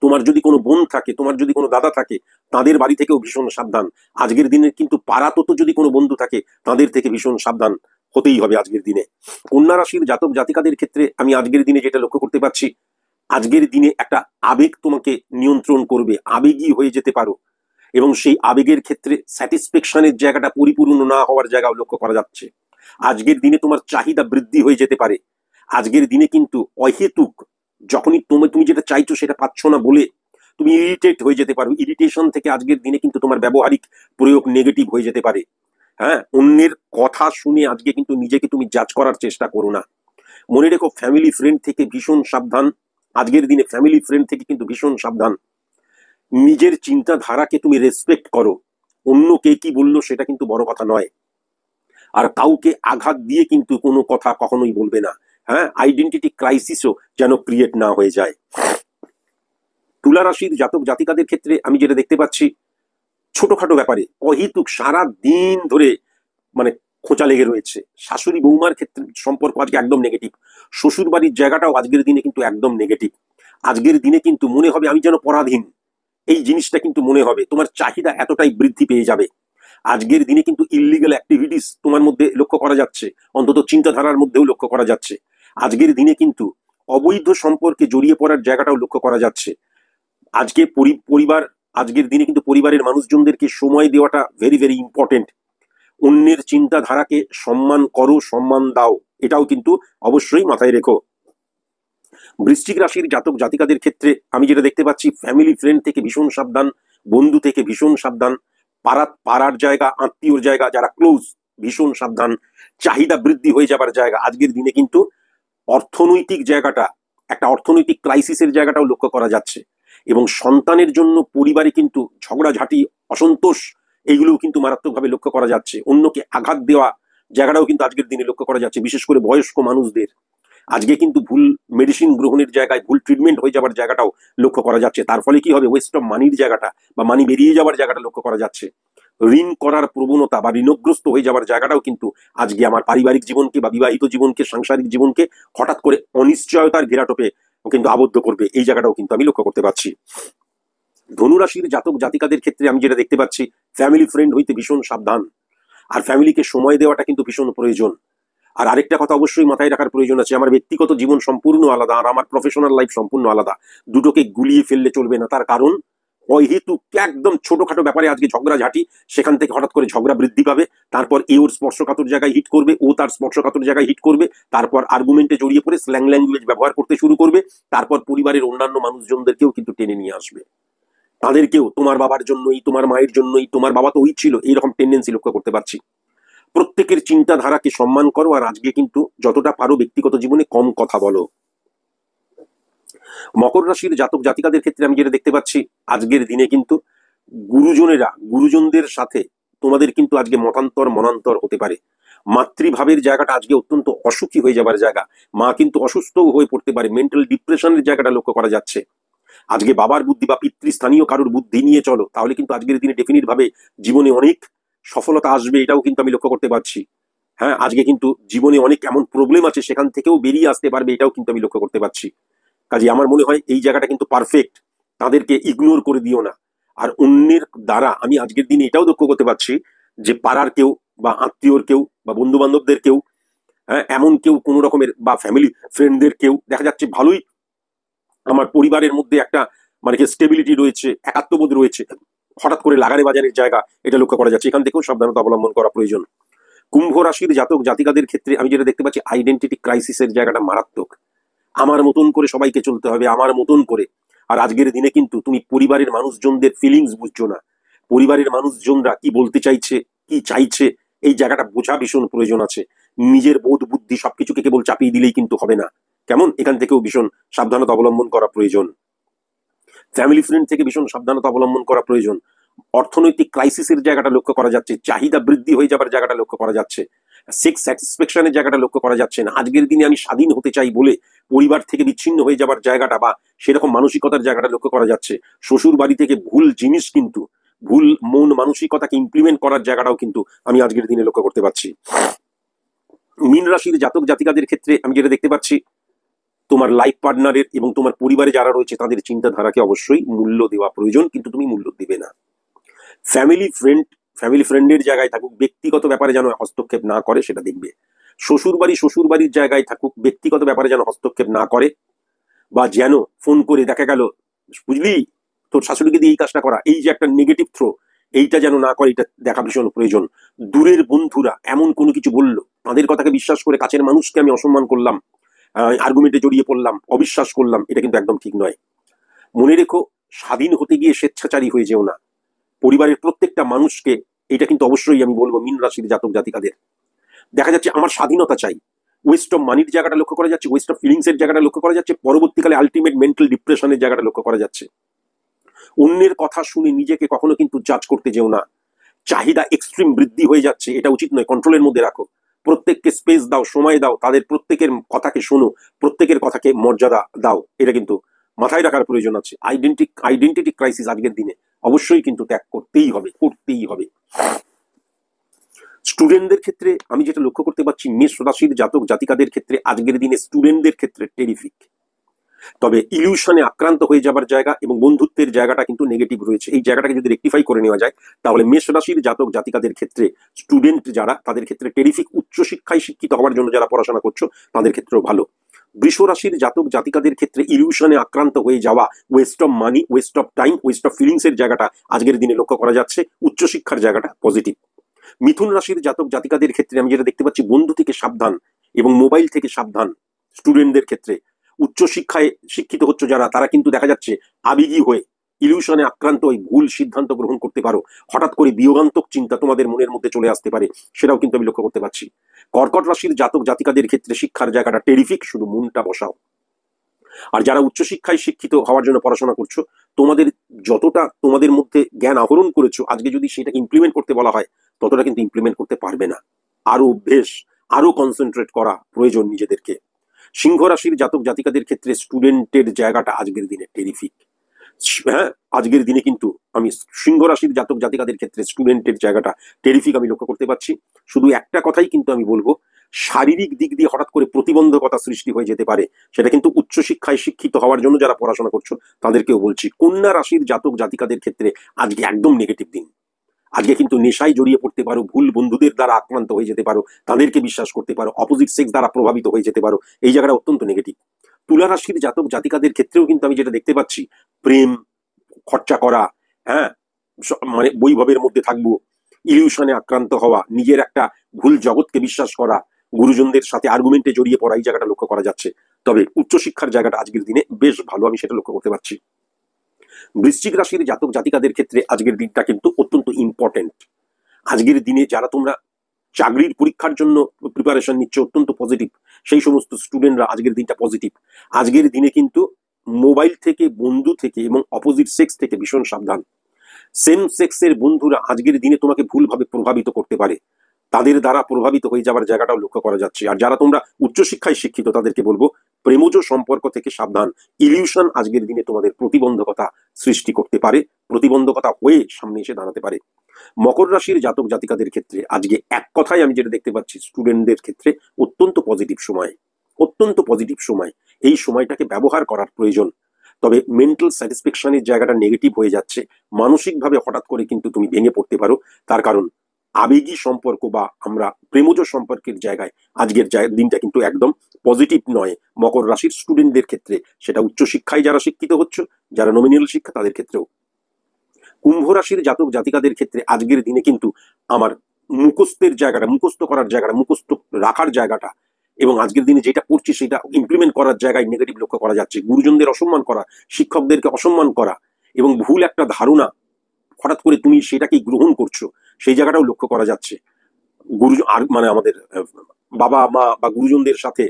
তোমার যদি কোনো বোন থাকে, তোমার যদি কোনো দাদা থাকে, তাদের বাড়ি থেকেও ভীষণ সাবধান। আজকের দিনে কিন্তু পাড়াতো যদি কোনো বন্ধু থাকে, তাদের থেকে ভীষণ সাবধান হতেই হবে আজকের দিনে। কন্যা রাশির জাতক জাতিকাদের ক্ষেত্রে আমি আজকের দিনে যেটা লক্ষ্য করতে পারছি, আজকের দিনে একটা আবেগ তোমাকে নিয়ন্ত্রণ করবে, আবেগী হয়ে যেতে পারো, এবং সেই আবেগের ক্ষেত্রে স্যাটিসফ্যাকশনের জায়গাটা পরিপূর্ণ না হওয়ার জায়গাও লক্ষ্য করা যাচ্ছে। আজকের দিনে তোমার চাহিদা বৃদ্ধি হয়ে যেতে পারে। আজকের দিনে কিন্তু অহেতুক যখনই তুমি যেটা চাইছো সেটা পাচ্ছ না বলে তুমি ইরিটেট হয়ে যেতে পারো। ইরিটেশন থেকে আজকের দিনে কিন্তু তোমার ব্যবহারিক প্রয়োগ নেগেটিভ হয়ে যেতে পারে। হ্যাঁ, অন্যের কথা শুনে আজকে কিন্তু নিজেকে তুমি জাজ করার চেষ্টা করো না। মনে রেখো, ফ্যামিলি ফ্রেন্ড থেকে ভীষণ সাবধান। আজকের দিনে ফ্যামিলি ফ্রেন্ড থেকে কিন্তু ভীষণ সাবধান। নিজের চিন্তাধারাকে তুমি রেসপেক্ট করো। অন্য কে কি বললো সেটা কিন্তু বড় কথা নয়। আর কাউকে আঘাত দিয়ে কিন্তু কোনো কথা কখনোই বলবে না। হ্যাঁ, আইডেন্টিটি ক্রাইসিসও যেন ক্রিয়েট না হয়ে যায়। তুলা রাশির জাতক জাতিকাদের ক্ষেত্রে আমি যেটা দেখতে পাচ্ছি, ছোটখাটো ব্যাপারে অহেতুক সারা দিন ধরে মানে খোঁচা লেগে রয়েছে। শাশুড়ি বৌমার ক্ষেত্রে সম্পর্ক আজকে একদম নেগেটিভ। শ্বশুর বাড়ির জায়গাটাও আজকের দিনে কিন্তু একদম নেগেটিভ। আজকের দিনে কিন্তু মনে হবে আমি যেন পরাধীন, এই জিনিসটা কিন্তু মনে হবে। তোমার চাহিদা এতটাই বৃদ্ধি পেয়ে যাবে। আজকের দিনে কিন্তু ইল্লিগাল অ্যাক্টিভিটিস তোমার মধ্যে লক্ষ্য করা যাচ্ছে, অন্তত চিন্তাধারার মধ্যেও লক্ষ্য করা যাচ্ছে। আজকের দিনে কিন্তু অবৈধ সম্পর্কে জড়িয়ে পড়ার জায়গাটাও লক্ষ্য করা যাচ্ছে। আজকে পরিবার, আজকের দিনে কিন্তু পরিবারের মানুষজনদেরকে সময় দেওয়াটা ভেরি ভেরি ইম্পর্টেন্ট। অন্যের চিন্তাধারাকে সম্মান করো, সম্মান দাও, এটাও কিন্তু অবশ্যই মাথায় রেখো। বৃশ্চিক রাশির জাতক জাতিকাদের ক্ষেত্রে আমি যেটা দেখতে পাচ্ছি, ফ্যামিলি ফ্রেন্ড থেকে ভীষণ সাবধান, বন্ধু থেকে ভীষণ সাবধান, পাড়ার জায়গা, আত্মীয়র জায়গা যারা ক্লোজ, ভীষণ সাবধান। চাহিদা বৃদ্ধি হয়ে যাবার জায়গা। আজকের দিনে কিন্তু অর্থনৈতিক জায়গাটা, একটা অর্থনৈতিক ক্রাইসিসের জায়গাটাও লক্ষ্য করা যাচ্ছে। এবং সন্তানের জন্য পরিবারে কিন্তু ঝগড়াঝাঁটি, অসন্তোষ, এইগুলোও কিন্তু মারাত্মকভাবে লক্ষ্য করা যাচ্ছে। অন্যকে আঘাত দেওয়া জায়গাটাও কিন্তু আজকের দিনে লক্ষ্য করা যাচ্ছে, বিশেষ করে বয়স্ক মানুষদের। আজকে কিন্তু ভুল মেডিসিন গ্রহণের জায়গায় ভুল ট্রিটমেন্ট হয়ে যাবার জায়গাটাও লক্ষ্য করা যাচ্ছে। তার ফলে কি হবে, ওয়েস্ট অফ মানির জায়গাটা বা মানি বেরিয়ে যাবার জায়গাটা লক্ষ্য করা যাচ্ছে। ঋণ করার প্রবণতা বা ঋণগ্রস্ত হয়ে যাবার জায়গাটাও কিন্তু আজকে আমার পারিবারিক জীবনকে বা বিবাহিত জীবনকে, সাংসারিক জীবনকে হঠাৎ করে অনিশ্চয়তার ঘেরাটোপে কিন্তু আবদ্ধ করবে, এই জায়গাটাও কিন্তু আমি লক্ষ্য করতে পারছি। ধনুরাশির জাতক জাতিকাদের ক্ষেত্রে আমি যেটা দেখতে পাচ্ছি, ফ্যামিলি ফ্রেন্ড হইতে ভীষণ সাবধান। আর ফ্যামিলিকে সময় দেওয়াটা কিন্তু ভীষণ প্রয়োজন। আর আরেকটা কথা অবশ্যই মাথায় রাখার প্রয়োজন আছে, আমার ব্যক্তিগত জীবন সম্পূর্ণ আলাদা আর আমার প্রফেশনাল লাইফ সম্পূর্ণ আলাদা। দুটোকে গুলিয়ে ফেললে চলবে না। তার কারণ অহেতুক একদম ছোটখাটো ব্যাপারে আজকে ঝগড়াঝাঁটি, সেখান থেকে হঠাৎ করে ঝগড়া বৃদ্ধি পাবে। তারপর এ ওর স্পর্শকাতর জায়গায় হিট করবে, ও তার স্পর্শকাতর জায়গায় হিট করবে। তারপর আর্গুমেন্টে জড়িয়ে পড়ে স্ল্যাং ল্যাঙ্গুয়েজ ব্যবহার করতে শুরু করবে। তারপর পরিবারের অন্যান্য মানুষজনদেরকেও কিন্তু টেনে নিয়ে আসবে। তাদেরকেও তোমার বাবার জন্যই, তোমার মায়ের জন্যই, তোমার বাবা তো ওই ছিল, এইরকম টেন্ডেন্সি লক্ষ্য করতে পারছি। প্রত্যেকের চিন্তাধারাকে সম্মান করো। আর আজকে কিন্তু যতটা পারো ব্যক্তিগত জীবনে কম কথা বলো। মকর রাশির জাতক জাতিকাদের ক্ষেত্রে আমি যেটা দেখতে পাচ্ছি, আজকের দিনে কিন্তু গুরুজনদের সাথে তোমাদের কিন্তু আজকে মনান্তর হতে পারে। মাতৃভাবের জায়গাটা আজকে অত্যন্ত অসুখী হয়ে যাবার জায়গা। মা কিন্তু অসুস্থও হয়ে পড়তে পারে, মেন্টাল ডিপ্রেশনের জায়গাটা লক্ষ্য করা যাচ্ছে। আজকে বাবার বুদ্ধি বা পিতৃস্থানীয় কারোর বুদ্ধি নিয়ে চলো, তাহলে কিন্তু আজকের দিনে ডেফিনিট ভাবে জীবনে অনেক সফলতা আসবে, এটাও কিন্তু আমি লক্ষ্য করতে পারছি। হ্যাঁ, আজকে কিন্তু জীবনে অনেক এমন প্রবলেম আছে, সেখান থেকেও বেরিয়ে আসতে পারবে, এটাও কিন্তু আমি লক্ষ্য করতে পারছি। কাজে আমার মনে হয় এই জায়গাটা কিন্তু পারফেক্ট, তাদেরকে ইগনোর করে দিও না। আর অন্যের দ্বারা আমি আজকের দিনে এটাও লক্ষ্য করতে পারছি যে পাড়ার কেউ বা আত্মীয়র কেউ বা বন্ধু বান্ধবদের কেউ, হ্যাঁ, এমন কেউ কোনো রকমের বা ফ্যামিলি ফ্রেন্ডদের কেউ দেখা যাচ্ছে ভালোই, আমার পরিবারের মধ্যে একটা মানে কি স্টেবিলিটি রয়েছে, একাত্মবোধ রয়েছে, হঠাৎ করে লাগারে বাজারের জায়গা এটা লক্ষ্য করা যাচ্ছে। এখান থেকেও সাবধানতা অবলম্বন করা প্রয়োজন। কুম্ভ রাশির জাতক জাতিকাদের ক্ষেত্রে আমি যেটা দেখতে পাচ্ছি, আইডেন্টিটি ক্রাইসিসের জায়গাটা মারাত্মক। আমার মতন করে সবাইকে চলতে হবে, আমার মতন করে। আর আজকের দিনে কিন্তু তুমি পরিবারের মানুষজনদের ফিলিংস বুঝছো না। পরিবারের মানুষজনরা কি বলতে চাইছে, কি চাইছে, এই জায়গাটা বোঝা ভীষণ প্রয়োজন আছে। নিজের বোধ বুদ্ধি সবকিছুকে কেবল চাপিয়ে দিলেই কিন্তু হবে না, কেমন? এখান থেকেও ভীষণ সাবধানতা অবলম্বন করা প্রয়োজন। ফ্যামিলি ফ্রেন্ড থেকে ভীষণ সাবধানতা অবলম্বন করা প্রয়োজন। অর্থনৈতিক ক্রাইসিসের জায়গাটা লক্ষ্য করা যাচ্ছে, চাহিদা বৃদ্ধি হয়ে যাবার জায়গাটা লক্ষ্য করা যাচ্ছে, সেক্স স্যাটিসফ্যাকশনের জায়গাটা লক্ষ্য করা যাচ্ছে না। আজকের দিনে আমি স্বাধীন হতে চাই বলে পরিবার থেকে বিচ্ছিন্ন হয়ে যাবার জায়গাটা বা সেরকম মানসিকতার জায়গাটা লক্ষ্য করা যাচ্ছে। শ্বশুর বাড়ি থেকে ভুল জিনিস কিন্তু, ভুল মন মানসিকতাকে ইমপ্লিমেন্ট করার জায়গাটাও কিন্তু আমি আজকের দিনে লক্ষ্য করতে পারছি। মীন রাশির জাতক জাতিকাদের ক্ষেত্রে আমি যেটা দেখতে পাচ্ছি, তোমার লাইফ পার্টনারের এবং তোমার পরিবারে যারা রয়েছে তাদের চিন্তাধারাকে অবশ্যই মূল্য দেওয়া প্রয়োজন, কিন্তু তুমি মূল্য দেবে না। ফ্যামিলি ফ্রেন্ডের জায়গায় থাকুক, ব্যক্তিগত ব্যাপারে যেন হস্তক্ষেপ না করে সেটা দেখবে। শ্বশুর বাড়ির জায়গায় থাকুক, ব্যক্তিগত ব্যাপারে যেন হস্তক্ষেপ না করে, বা যেন ফোন করে দেখা গেল বুঝলি তোর শাশুড়িকে দিয়ে এই কাজটা করা, এই যে একটা নেগেটিভ থ্রো, এইটা যেন না করে, এটা দেখা ভীষণ প্রয়োজন। দূরের বন্ধুরা এমন কোনো কিছু বললো, তাদের কথাকে বিশ্বাস করে কাছের মানুষকে আমি অসম্মান করলাম, আর্গুমেন্টে জড়িয়ে পড়লাম, অবিশ্বাস করলাম, এটা কিন্তু একদম ঠিক নয়। মনে রেখো, স্বাধীন হতে গিয়ে স্বেচ্ছাচারী হয়ে যেও না। পরিবারের প্রত্যেকটা মানুষকে, এটা কিন্তু অবশ্যই আমি বলবো মীন রাশির জাতক জাতিকাদের, দেখা যাচ্ছে আমার স্বাধীনতা চাই, ওয়েস্ট অফ মানির জায়গাটা লক্ষ্য করা যাচ্ছে, ওয়েস্ট অফ ফিলিংস এর জায়গাটা লক্ষ্য করা যাচ্ছে, পরবর্তীকালে আলটিমেট মেন্টাল ডিপ্রেশনের জায়গাটা লক্ষ্য করা যাচ্ছে। অন্যের কথা শুনে নিজেকে কখনো কিন্তু জাজ করতে যেও না। চাহিদা এক্সট্রিম বৃদ্ধি হয়ে যাচ্ছে, এটা উচিত নয়, কন্ট্রোলের মধ্যে রাখো। প্রত্যেককে স্পেস দাও, সময় দাও, তাদের প্রত্যেকের কথাকে শোনো, প্রত্যেকের কথাকে মর্যাদা দাও, এটা কিন্তু মাথায় রাখার প্রয়োজন আছে। আইডেন্টিটি ক্রাইসিস আজকের দিনে অবশ্যই কিন্তু ত্যাগ করতেই হবে। স্টুডেন্টদের ক্ষেত্রে আমি যেটা লক্ষ্য করতে পারছি, মেষ রাশির জাতক জাতিকাদের ক্ষেত্রে আজকের দিনে স্টুডেন্টদের ক্ষেত্রে টেরিফিক, তবে ইলিউশনে আক্রান্ত হয়ে যাবার জায়গা এবং বন্ধুত্বের জায়গাটা কিন্তু নেগেটিভ রয়েছে। এই জায়গাটাকে যদি রেকটিফাই করে নেওয়া যায়, তাহলে মেষ রাশির জাতক জাতিকাদের ক্ষেত্রে স্টুডেন্ট যারা, তাদের ক্ষেত্রে টেরিফিক। উচ্চশিক্ষায় শিক্ষিত হওয়ার জন্য যারা পড়াশোনা করছো তাদের ক্ষেত্রেও ভালো। বৃষ রাশির জাতক জাতিকাদের ক্ষেত্রে ইলিউশনে আক্রান্ত হয়ে যাওয়া, West of money, West of time, West of feelings এর জায়গাটা আজকের দিনে লক্ষ্য করা যাচ্ছে। উচ্চশিক্ষার জায়গাটা পজিটিভ। মিথুন রাশির জাতক জাতিকাদের ক্ষেত্রে আমি যেটা দেখতে পাচ্ছি, বন্ধু থেকে সাবধান এবং মোবাইল থেকে সাবধান। স্টুডেন্টদের ক্ষেত্রে উচ্চশিক্ষায় শিক্ষিত হচ্ছে যারা, তারা কিন্তু দেখা যাচ্ছে আবেগী হয়ে, ইলিউশনে আক্রান্ত হয়ে ভুল সিদ্ধান্ত গ্রহণ করতে পারো। হঠাৎ করে বিয়োগান্তক চিন্তা তোমাদের মনের মধ্যে চলে আসতে পারে, সেটাও কিন্তু আমি লক্ষ্য করতে পারছি। কর্কট রাশির জাতক জাতিকাদের ক্ষেত্রে শিক্ষার জায়গাটা টেরিফিক, শুধু মনটা বসাও। আর যারা উচ্চশিক্ষায় শিক্ষিত হওয়ার জন্য পড়াশোনা করছো, তোমাদের যতটা তোমাদের মধ্যে জ্ঞান আহরণ করেছো, আজকে যদি সেটা ইমপ্লিমেন্ট করতে বলা হয়, ততটা কিন্তু ইমপ্লিমেন্ট করতে পারবে না। আরো আরো কনসেন্ট্রেট করা প্রয়োজন নিজেদেরকে। সিংহ রাশির জাতক জাতিকাদের ক্ষেত্রে স্টুডেন্টের জায়গাটা আজকের দিনে টেরিফিক। হ্যাঁ, আজকের দিনে কিন্তু আমি সিংহ রাশির জাতক জাতিকাদের ক্ষেত্রে স্টুডেন্টের জায়গাটা টেরিফিক আমি লক্ষ্য করতে পারছি। শুধু একটা কথাই কিন্তু আমি বলবো, শারীরিক দিক দিয়ে হঠাৎ করে প্রতিবন্ধকতা সৃষ্টি হয়ে যেতে পারে, সেটা কিন্তু উচ্চশিক্ষায় শিক্ষিত হওয়ার জন্য যারা পড়াশোনা করছো তাদেরকেও বলছি। কন্যা রাশির জাতক জাতিকাদের ক্ষেত্রে আজকে একদম নেগেটিভ দিন। আজকে কিন্তু নেশায় জড়িয়ে পড়তে পারো, ভুল বন্ধুদের দ্বারা আক্রান্ত হয়ে যেতে পারো, তাদেরকে বিশ্বাস করতে পারো, অপোজিট সেক্স দ্বারা প্রভাবিত হয়ে যেতে পারো, এই জায়গাটা অত্যন্ত নেগেটিভ। তুলা রাশির জাতক জাতিকাদের ক্ষেত্রেও কিন্তু আমি যেটা দেখতে পাচ্ছি, প্রেম, খরচা করা, হ্যাঁ, মানে বৈভবের মধ্যে থাকবো, ইলিউশনে আক্রান্ত হওয়া, নিজের একটা ভুল জগৎকে বিশ্বাস করা, গুরুজনদের সাথে আর্গুমেন্টে জড়িয়ে পড়া, এই জায়গাটা লক্ষ্য করা যাচ্ছে। তবে উচ্চশিক্ষার জায়গাটা আজকের দিনে বেশ ভালো, আমি সেটা লক্ষ্য করতে পারছি। বৃশ্চিক রাশির জাতক জাতিকাদের ক্ষেত্রে আজকের দিনটা কিন্তু অত্যন্ত ইম্পর্টেন্ট। আজকের দিনে যারা তোমরা চাকরির পরীক্ষার জন্য প্রিপারেশন নিচ্ছ, অত্যন্ত পজিটিভ সেই সমস্ত স্টুডেন্টরা, আজকের দিনটা পজিটিভ। আজকের দিনে কিন্তু মোবাইল থেকে, বন্ধু থেকে এবং অপোজিট সেক্স থেকে ভীষণ সাবধান। সেম সেক্সের বন্ধুরা আজকের দিনে তোমাকে ভুলভাবে প্রভাবিত করতে পারে, তাদের দ্বারা প্রভাবিত হয়ে যাবার জায়গাটাও লক্ষ্য করা যাচ্ছে। আর যারা তোমরা উচ্চশিক্ষায় শিক্ষিত তাদেরকে বলবো, প্রেমজ সম্পর্ক থেকে সাবধান। ইলিউশন আজকের দিনে তোমাদের প্রতিবন্ধকতা সৃষ্টি করতে পারে, প্রতিবন্ধকতা হয়ে সামনে এসে দাঁড়াতে পারে। মকর রাশির জাতক জাতিকাদের ক্ষেত্রে আজকে এক কথায় আমি যেটা দেখতে পাচ্ছি, স্টুডেন্টদের ক্ষেত্রে অত্যন্ত পজিটিভ সময়। এই সময়টাকে ব্যবহার করার প্রয়োজন। তবে মেন্টাল স্যাটিসফ্যাকশনের জায়গাটা নেগেটিভ হয়ে যাচ্ছে। মানসিকভাবে হঠাৎ করে কিন্তু তুমি ভেঙে পড়তে পারো, তার কারণ আবেগী সম্পর্ক বা আমরা প্রেমজ সম্পর্কের জায়গায় আজকের দিনটা কিন্তু একদম পজিটিভ নয় মকর রাশির স্টুডেন্টদের ক্ষেত্রে। সেটা উচ্চশিক্ষায় যারা শিক্ষিত হচ্ছ, যারা নমিনাল শিক্ষা, তাদের ক্ষেত্রেও। কুম্ভ রাশির জাতক জাতিকাদের ক্ষেত্রে আজকের দিনে কিন্তু আমার মুখস্থের জায়গাটা, মুখস্থ করার জায়গাটা, মুখস্থ রাখার জায়গাটা এবং আজকের দিনে যেটা পড়ছি সেটা ইমপ্লিমেন্ট করার জায়গায় নেগেটিভ লক্ষ্য করা যাচ্ছে। গুরুজনদের অসম্মান করা, শিক্ষকদেরকে অসম্মান করা এবং ভুল একটা ধারণা হঠাৎ করে তুমি সেটাকেই গ্রহণ করছো, সেই জায়গাটাও লক্ষ্য করা যাচ্ছে। আর মানে আমাদের বাবা মা বা গুরুজনদের সাথে,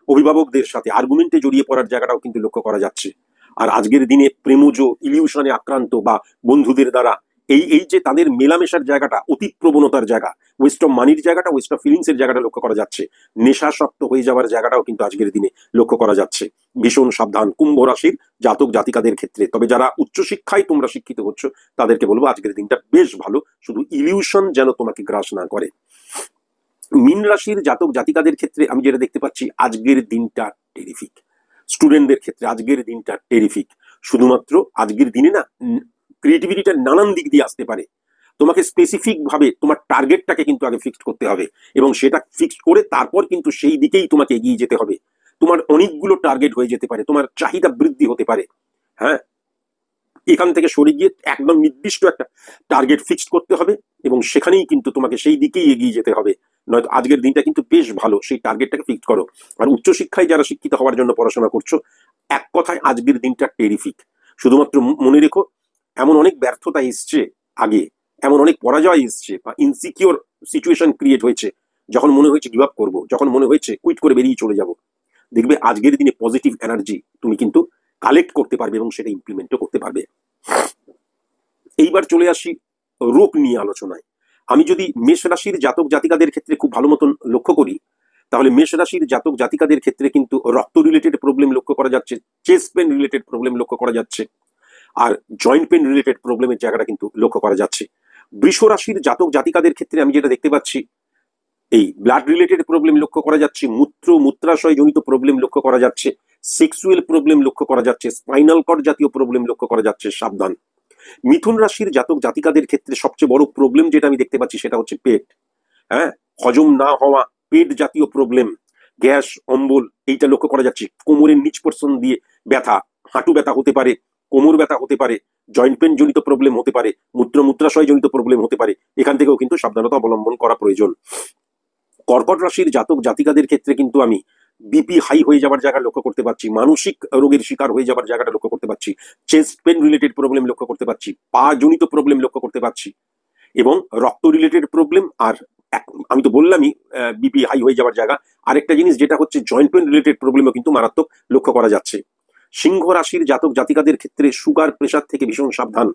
অভিভাবকদের সাথে আর্গুমেন্টে জড়িয়ে পড়ার জায়গাটাও কিন্তু লক্ষ্য করা যাচ্ছে। আর আজকের দিনে প্রেমজ ইলিউশনে আক্রান্ত বা বন্ধুদের দ্বারা এই এই যে তাদের মেলামেশার জায়গাটা, অতীত প্রবণতার জায়গা, ওয়েস্ট অফ মানির জায়গাটা, ওয়েস্ট অফ ফিলিংস এর জায়গাটা লক্ষ্য করা যাচ্ছে। নেশাসক্ত হয়ে যাওয়ার জায়গাটাও কিন্তু আজকের দিনে লক্ষ্য করা যাচ্ছে। ভীষণ সাবধান কুম্ভ রাশির জাতক জাতিকাদের ক্ষেত্রে। তবে যারা উচ্চশিক্ষায় তোমরা শিক্ষিত হচ্ছ তাদেরকে বলবো আজকের দিনটা বেশ ভালো, শুধু ইলিউশন যেন তোমাকে গ্রাস না করে। মীন রাশির জাতক জাতিকাদের ক্ষেত্রে আমি যেটা দেখতে পাচ্ছি, আজকের দিনটা টেরিফিক। স্টুডেন্টদের ক্ষেত্রে আজকের দিনটা টেরিফিক। শুধুমাত্র আজকের দিনে না ক্রিয়েটিভিটিটা নানান দিক দিয়ে আসতে পারে। তোমাকে স্পেসিফিক ভাবে তোমার টার্গেটটাকে কিন্তু আগে ফিক্সড করতে হবে, এবং সেটা ফিক্সড করে তারপর কিন্তু সেই দিকেই তোমাকে এগিয়ে যেতে হবে। তোমার অনেকগুলো টার্গেট হয়ে যেতে পারে, তোমার চাহিদা বৃদ্ধি হতে পারে। হ্যাঁ, এখান থেকে সরে গিয়ে একদম নির্দিষ্ট একটা টার্গেট ফিক্সড করতে হবে, এবং সেখানেই কিন্তু তোমাকে সেই দিকেই এগিয়ে যেতে হবে। নয়তো আজকের দিনটা কিন্তু বেশ ভালো, সেই টার্গেটটাকে ফিক্সড করো। আর উচ্চশিক্ষায় যারা শিক্ষিত হওয়ার জন্য পড়াশোনা করছো, এক কথায় আজকের দিনটা টেরিফিক। শুধুমাত্র মনে রেখো, এমন অনেক ব্যর্থতা এসছে আগে, এমন অনেক পরাজয় এসছে বা ইনসিকিউর সিচুয়েশন ক্রিয়েট হয়েছে, যখন মনে হয়েছে গিভ আপ করবো, যখন মনে হয়েছে কুইট করে বেরিয়ে চলে যাব। দেখবে আজকের দিনে পজিটিভ এনার্জি তুমি কিন্তু কালেক্ট করতে পারবে এবং সেটা ইমপ্লিমেন্টও করতে পারবে। এইবার চলে আসি রোগ নিয়ে আলোচনায়। আমি যদি মেষ রাশির জাতক জাতিকাদের ক্ষেত্রে খুব ভালো মতন লক্ষ্য করি, তাহলে মেষ রাশির জাতক জাতিকাদের ক্ষেত্রে কিন্তু রক্ত রিলেটেড প্রবলেম লক্ষ্য করা যাচ্ছে, চেস্ট পেন রিলেটেড প্রবলেম লক্ষ্য করা যাচ্ছে, আর জয়েন্ট পেন রিলেটেড প্রবলেমের জায়গাটা কিন্তু লক্ষ্য করা যাচ্ছে। বৃষ রাশির জাতক জাতিকাদের ক্ষেত্রে আমি যেটা দেখতে পাচ্ছি, এই ব্লাড রিলেটেড প্রবলেম লক্ষ্য করা যাচ্ছে, মূত্রাশয় জনিত প্রবলেম লক্ষ্য করা যাচ্ছে, সেক্সুয়াল প্রবলেম লক্ষ্য করা যাচ্ছে, স্পাইনাল কর্ড জাতীয় প্রবলেম লক্ষ্য করা যাচ্ছে। সাবধান। মিথুন রাশির জাতক জাতিকাদের ক্ষেত্রে সবচেয়ে বড় প্রবলেম যেটা আমি দেখতে পাচ্ছি সেটা হচ্ছে পেট। হ্যাঁ, হজম না হওয়া, পেট জাতীয় প্রবলেম, গ্যাস, অম্বল, এইটা লক্ষ্য করা যাচ্ছে। কোমরের নিচ পোর্শন দিয়ে ব্যথা, হাঁটু ব্যথা হতে পারে, কোমর ব্যথা হতে পারে, জয়েন্ট পেন জনিত প্রবলেম হতে পারে, মূত্রাশয় জনিত প্রবলেম হতে পারে। এখান থেকেও কিন্তু সাবধানতা অবলম্বন করা প্রয়োজন। কর্কট রাশির জাতক জাতিকাদের ক্ষেত্রে কিন্তু আমি বিপি হাই হয়ে যাওয়ার জায়গা লক্ষ্য করতে পারছি, মানসিক রোগের শিকার হয়ে যাওয়ার জায়গাটা লক্ষ্য করতে পারছি, চেস্ট পেন রিলেটেড প্রবলেম লক্ষ্য করতে পারছি, পা জনিত প্রবলেম লক্ষ্য করতে পারছি, এবং রক্ত রিলেটেড প্রবলেম। আর আমি তো বললামই বিপি হাই হয়ে যাওয়ার জায়গা। আরেকটা জিনিস যেটা হচ্ছে জয়েন্ট পেন রিলেটেড প্রবলেমও কিন্তু মারাত্মক লক্ষ্য করা যাচ্ছে। সিংহ রাশির জাতক জাতিকাদের ক্ষেত্রে সুগার প্রেশার থেকে ভীষণ সাবধান।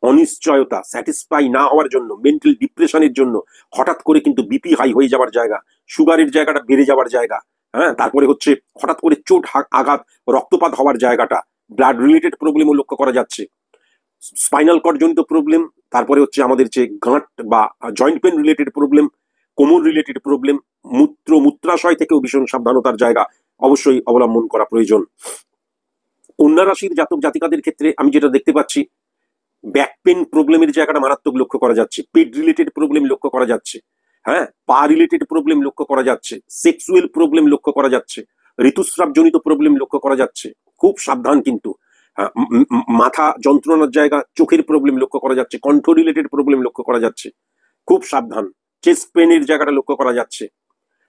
অনিশ্চয়তা, স্যাটিসফাই না হওয়ার জন্য, মেন্টাল ডিপ্রেশনের জন্য হঠাৎ করে কিন্তু বিপি হাই হয়ে যাওয়ার জায়গা, সুগারের জায়গাটা বেড়ে যাওয়ার জায়গা। হ্যাঁ, তারপরে হচ্ছে হঠাৎ করে চোট আঘাত, রক্তপাত হওয়ার জায়গাটা, ব্লাড রিলেটেড প্রবলেমও লক্ষ্য করা যাচ্ছে, স্পাইনাল কর্ড জনিত প্রবলেম, তারপরে হচ্ছে আমাদের যে গাঁট বা জয়েন্ট পেন রিলেটেড প্রবলেম, কোমর রিলেটেড প্রবলেম, মূত্রাশয় থেকেও ভীষণ সাবধানতার জায়গা অবশ্যই অবলম্বন করা প্রয়োজন। কন্যা রাশির জাতক জাতিকাদের ক্ষেত্রে আমি যেটা দেখতে পাচ্ছি, ব্যাক পেন প্রবলেমের জায়গাটা মারাত্মক লক্ষ্য করা যাচ্ছে, পেট রিলেটেড প্রবলেম লক্ষ্য করা যাচ্ছে, হ্যাঁ, পা রিলেটেড প্রবলেম লক্ষ্য করা যাচ্ছে, সেক্সুয়াল প্রবলেম লক্ষ্য করা যাচ্ছে, ঋতুস্রাব জনিত প্রবলেম লক্ষ্য করা যাচ্ছে। খুব সাবধান কিন্তু। মাথা যন্ত্রণার জায়গা, চোখের প্রবলেম লক্ষ্য করা যাচ্ছে, কণ্ঠ রিলেটেড প্রবলেম লক্ষ্য করা যাচ্ছে। খুব সাবধান। চেস্ট পেনের জায়গাটা লক্ষ্য করা যাচ্ছে,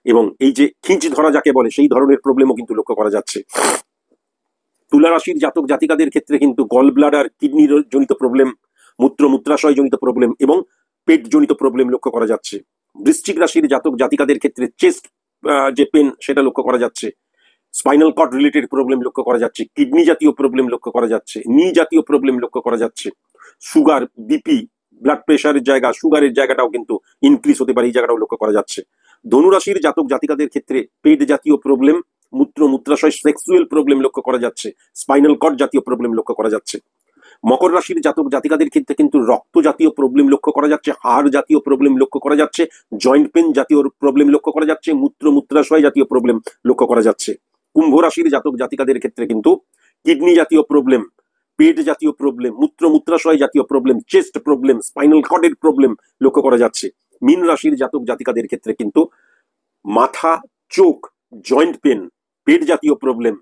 এবং এই যে খিঁচ ধরা যাকে বলে সেই ধরনের প্রবলেমও কিন্তু লক্ষ্য করা যাচ্ছে। তুলা রাশির জাতক জাতিকাদের ক্ষেত্রে কিন্তু গল ব্লাডার, কিডনি জনিত প্রবলেম, মূত্রাশয় জনিত প্রবলেম এবং পেট জনিত প্রবলেম লক্ষ্য করা যাচ্ছে। বৃশ্চিক রাশির জাতক জাতিকাদের ক্ষেত্রে চেস্ট যে পেন সেটা লক্ষ্য করা যাচ্ছে, স্পাইনাল কর্ড রিলেটেড প্রবলেম লক্ষ্য করা যাচ্ছে, কিডনি জাতীয় প্রবলেম লক্ষ্য করা যাচ্ছে, নি জাতীয় প্রবলেম লক্ষ্য করা যাচ্ছে, সুগার, বিপি, ব্লাড প্রেশারের জায়গা, সুগারের জায়গাটাও কিন্তু ইনক্রিজ হতে পারে, এই জায়গাটাও লক্ষ্য করা যাচ্ছে। ধনুরাশির জাতক জাতিকাদের ক্ষেত্রে পেট জাতীয় প্রবলেম, মূত্রাশয়, সেক্সুয়াল প্রবলেম লক্ষ্য করা যাচ্ছে, স্পাইনাল কর্ড জাতীয় প্রবলেম লক্ষ্য করা যাচ্ছে। মকর রাশির জাতক জাতিকাদের ক্ষেত্রে কিন্তু রক্ত জাতীয় প্রবলেম লক্ষ্য করা যাচ্ছে, হাড় জাতীয় প্রবলেম লক্ষ্য করা যাচ্ছে, জয়েন্ট পেন জাতীয় প্রবলেম লক্ষ্য করা যাচ্ছে, মূত্রাশয় জাতীয় প্রবলেম লক্ষ্য করা যাচ্ছে। কুম্ভ রাশির জাতক জাতিকাদের ক্ষেত্রে কিন্তু কিডনি জাতীয় প্রবলেম, পেট জাতীয় প্রবলেম, মূত্রাশয় জাতীয় প্রবলেম, চেস্ট প্রবলেম, স্পাইনাল কর্ডের প্রবলেম লক্ষ্য করা যাচ্ছে। মীন রাশির জাতক জাতিকাদের ক্ষেত্রে কিন্তু মাথা, চোখ, জয়েন্ট পেন, পেট জাতীয় প্রবলেম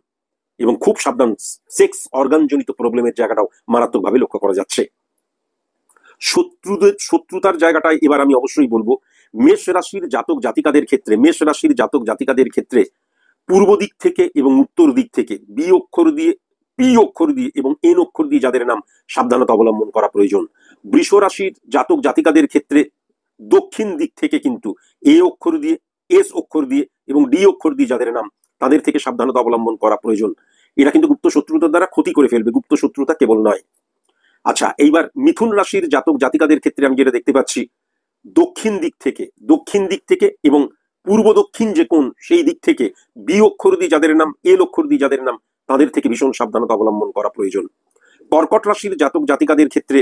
এবং খুব সাবধান, সেক্স অর্গান জনিত প্রবলেমের জায়গাটাও মারাত্মকভাবে লক্ষ্য করা যাচ্ছে। শত্রুতার জায়গাটায় এবার আমি অবশ্যই বলবো, মেষ রাশির জাতক জাতিকাদের ক্ষেত্রে পূর্ব দিক থেকে এবং উত্তর দিক থেকে বি অক্ষর দিয়ে, পি অক্ষর দিয়ে এবং এন অক্ষর দিয়ে যাদের নাম, সাবধানতা অবলম্বন করা প্রয়োজন। বৃষ রাশির জাতক জাতিকাদের ক্ষেত্রে দক্ষিণ দিক থেকে কিন্তু এ অক্ষর দিয়ে, এস অক্ষর দিয়ে এবং ডি অক্ষর দিয়ে যাদের নাম, তাদের থেকে সাবধানতা অবলম্বন করা প্রয়োজন। এরা কিন্তু গুপ্ত শত্রুতার দ্বারা ক্ষতি করে ফেলবে, গুপ্ত শত্রুতা কেবল নয়। আচ্ছা, এইবার মিথুন রাশির জাতক জাতিকাদের ক্ষেত্রে আমি যেটা দেখতে পাচ্ছি, দক্ষিণ দিক থেকে এবং পূর্ব দক্ষিণ যে কোণ সেই দিক থেকে বি অক্ষর দিয়ে যাদের নাম, এল অক্ষর দিয়ে যাদের নাম, তাদের থেকে ভীষণ সাবধানতা অবলম্বন করা প্রয়োজন। কর্কট রাশির জাতক জাতিকাদের ক্ষেত্রে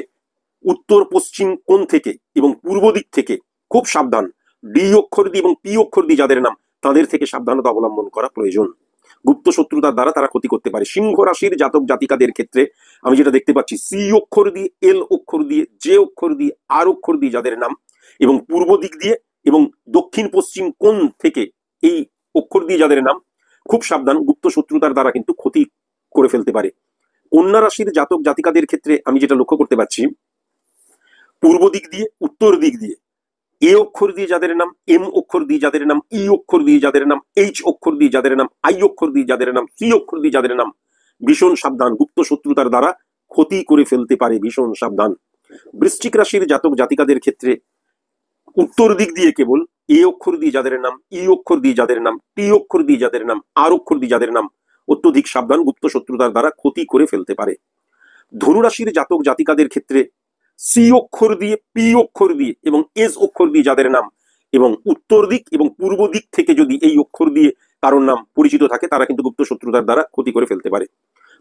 উত্তর পশ্চিম কোণ থেকে এবং পূর্ব দিক থেকে খুব সাবধান। ডি অক্ষর দিয়ে এবং পি অক্ষর দিয়ে যাদের নাম, তাদের থেকে সাবধানতা অবলম্বন করা প্রয়োজন। গুপ্ত শত্রুতার দ্বারা তারা ক্ষতি করতে পারে। সিংহ রাশির জাতক জাতিকাদের ক্ষেত্রে আমি যেটা দেখতে পাচ্ছি, সি অক্ষর দিয়ে, এল অক্ষর দিয়ে, জে অক্ষর দিয়ে, আর অক্ষর দিয়ে যাদের নাম এবং পূর্ব দিক দিয়ে এবং দক্ষিণ পশ্চিম কোণ থেকে এই অক্ষর দিয়ে যাদের নাম, খুব সাবধান, গুপ্ত শত্রুতার দ্বারা কিন্তু ক্ষতি করে ফেলতে পারে। কন্যা রাশির জাতক জাতিকাদের ক্ষেত্রে আমি যেটা লক্ষ্য করতে পারছি, পূর্ব দিক দিয়ে, উত্তর দিক দিয়ে এ অক্ষর দিয়ে যাদের নাম, এম অক্ষর দিয়ে যাদের নাম, ই অক্ষর দিয়ে যাদের নাম, এইচ অক্ষর দিয়ে যাদের নাম, আই অক্ষর দিয়ে যাদের নাম, সি অক্ষর দিয়ে যাদের নাম, ভীষণ সাবধান, গুপ্ত শত্রুতার দ্বারা ক্ষতি করে ফেলতে পারে, ভীষণ সাবধান। বৃশ্চিক রাশির জাতক জাতিকাদের ক্ষেত্রে উত্তর দিক দিয়ে কেবল এ অক্ষর দিয়ে যাদের নাম, ই অক্ষর দিয়ে যাদের নাম, টি অক্ষর দিয়ে যাদের নাম, আর অক্ষর দিয়ে যাদের নাম, অত্যধিক সাবধান, গুপ্ত শত্রুতার দ্বারা ক্ষতি করে ফেলতে পারে। ধনুরাশির জাতক জাতিকাদের ক্ষেত্রে সি অক্ষর দিয়ে, পি অক্ষর দিয়ে এবং এস অক্ষর দিয়ে যাদের নাম এবং উত্তর দিক এবং পূর্ব দিক থেকে যদি এই অক্ষর দিয়ে কারোর নাম পরিচিত থাকে, তারা কিন্তু গুপ্ত শত্রুতার দ্বারা ক্ষতি করে ফেলতে পারে।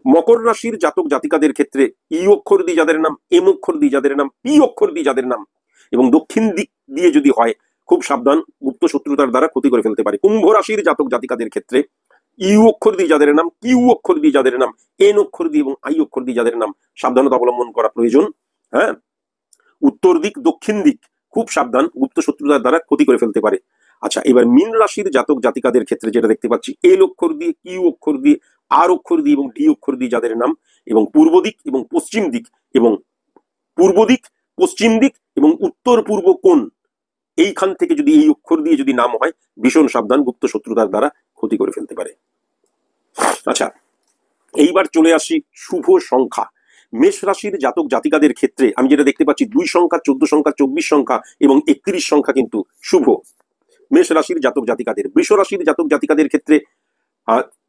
মকর রাশির জাতক জাতিকাদের ক্ষেত্রে ই অক্ষর দিয়ে যাদের নাম, এম অক্ষর দিয়ে যাদের নাম, পি অক্ষর দিয়ে যাদের নাম এবং দক্ষিণ দিক দিয়ে যদি হয়, খুব সাবধান, গুপ্ত শত্রুতার দ্বারা ক্ষতি করে ফেলতে পারে। কুম্ভ রাশির জাতক জাতিকাদের ক্ষেত্রে ইউ অক্ষর দিয়ে যাদের নাম, কিউ অক্ষর দিয়ে যাদের নাম, এন অক্ষর দিয়ে এবং আই অক্ষর দিয়ে যাদের নাম, সাবধানতা অবলম্বন করা প্রয়োজন। হ্যাঁ, উত্তর দিক, দক্ষিণ দিক, খুব সাবধান, গুপ্ত শত্রুতার দ্বারা ক্ষতি করে ফেলতে পারে। আচ্ছা, এবার মীন রাশির জাতক জাতিকাদের ক্ষেত্রে যেটা দেখতে পাচ্ছি, এল অক্ষর দিয়ে, কিউ অক্ষর দিয়ে, আর অক্ষর দিয়ে এবং ডি অক্ষর দিয়ে যাদের নাম এবং পূর্ব দিক এবং পশ্চিম দিক এবং পূর্ব দিক, পশ্চিম দিক এবং উত্তর পূর্ব কোণ, এইখান থেকে যদি এই অক্ষর দিয়ে যদি নাম হয়, ভীষণ সাবধান, গুপ্ত শত্রুতার দ্বারা ক্ষতি করে ফেলতে পারে। আচ্ছা, এইবার চলে আসি শুভ সংখ্যা। মেষ রাশির জাতক জাতিকাদের ক্ষেত্রে আমি যেটা দেখতে পাচ্ছি, 2 সংখ্যা, 14 সংখ্যা, 24 সংখ্যা এবং 31 সংখ্যা কিন্তু শুভ মেষ রাশির জাতক জাতিকাদের। বৃষ রাশির জাতক জাতিকাদের ক্ষেত্রে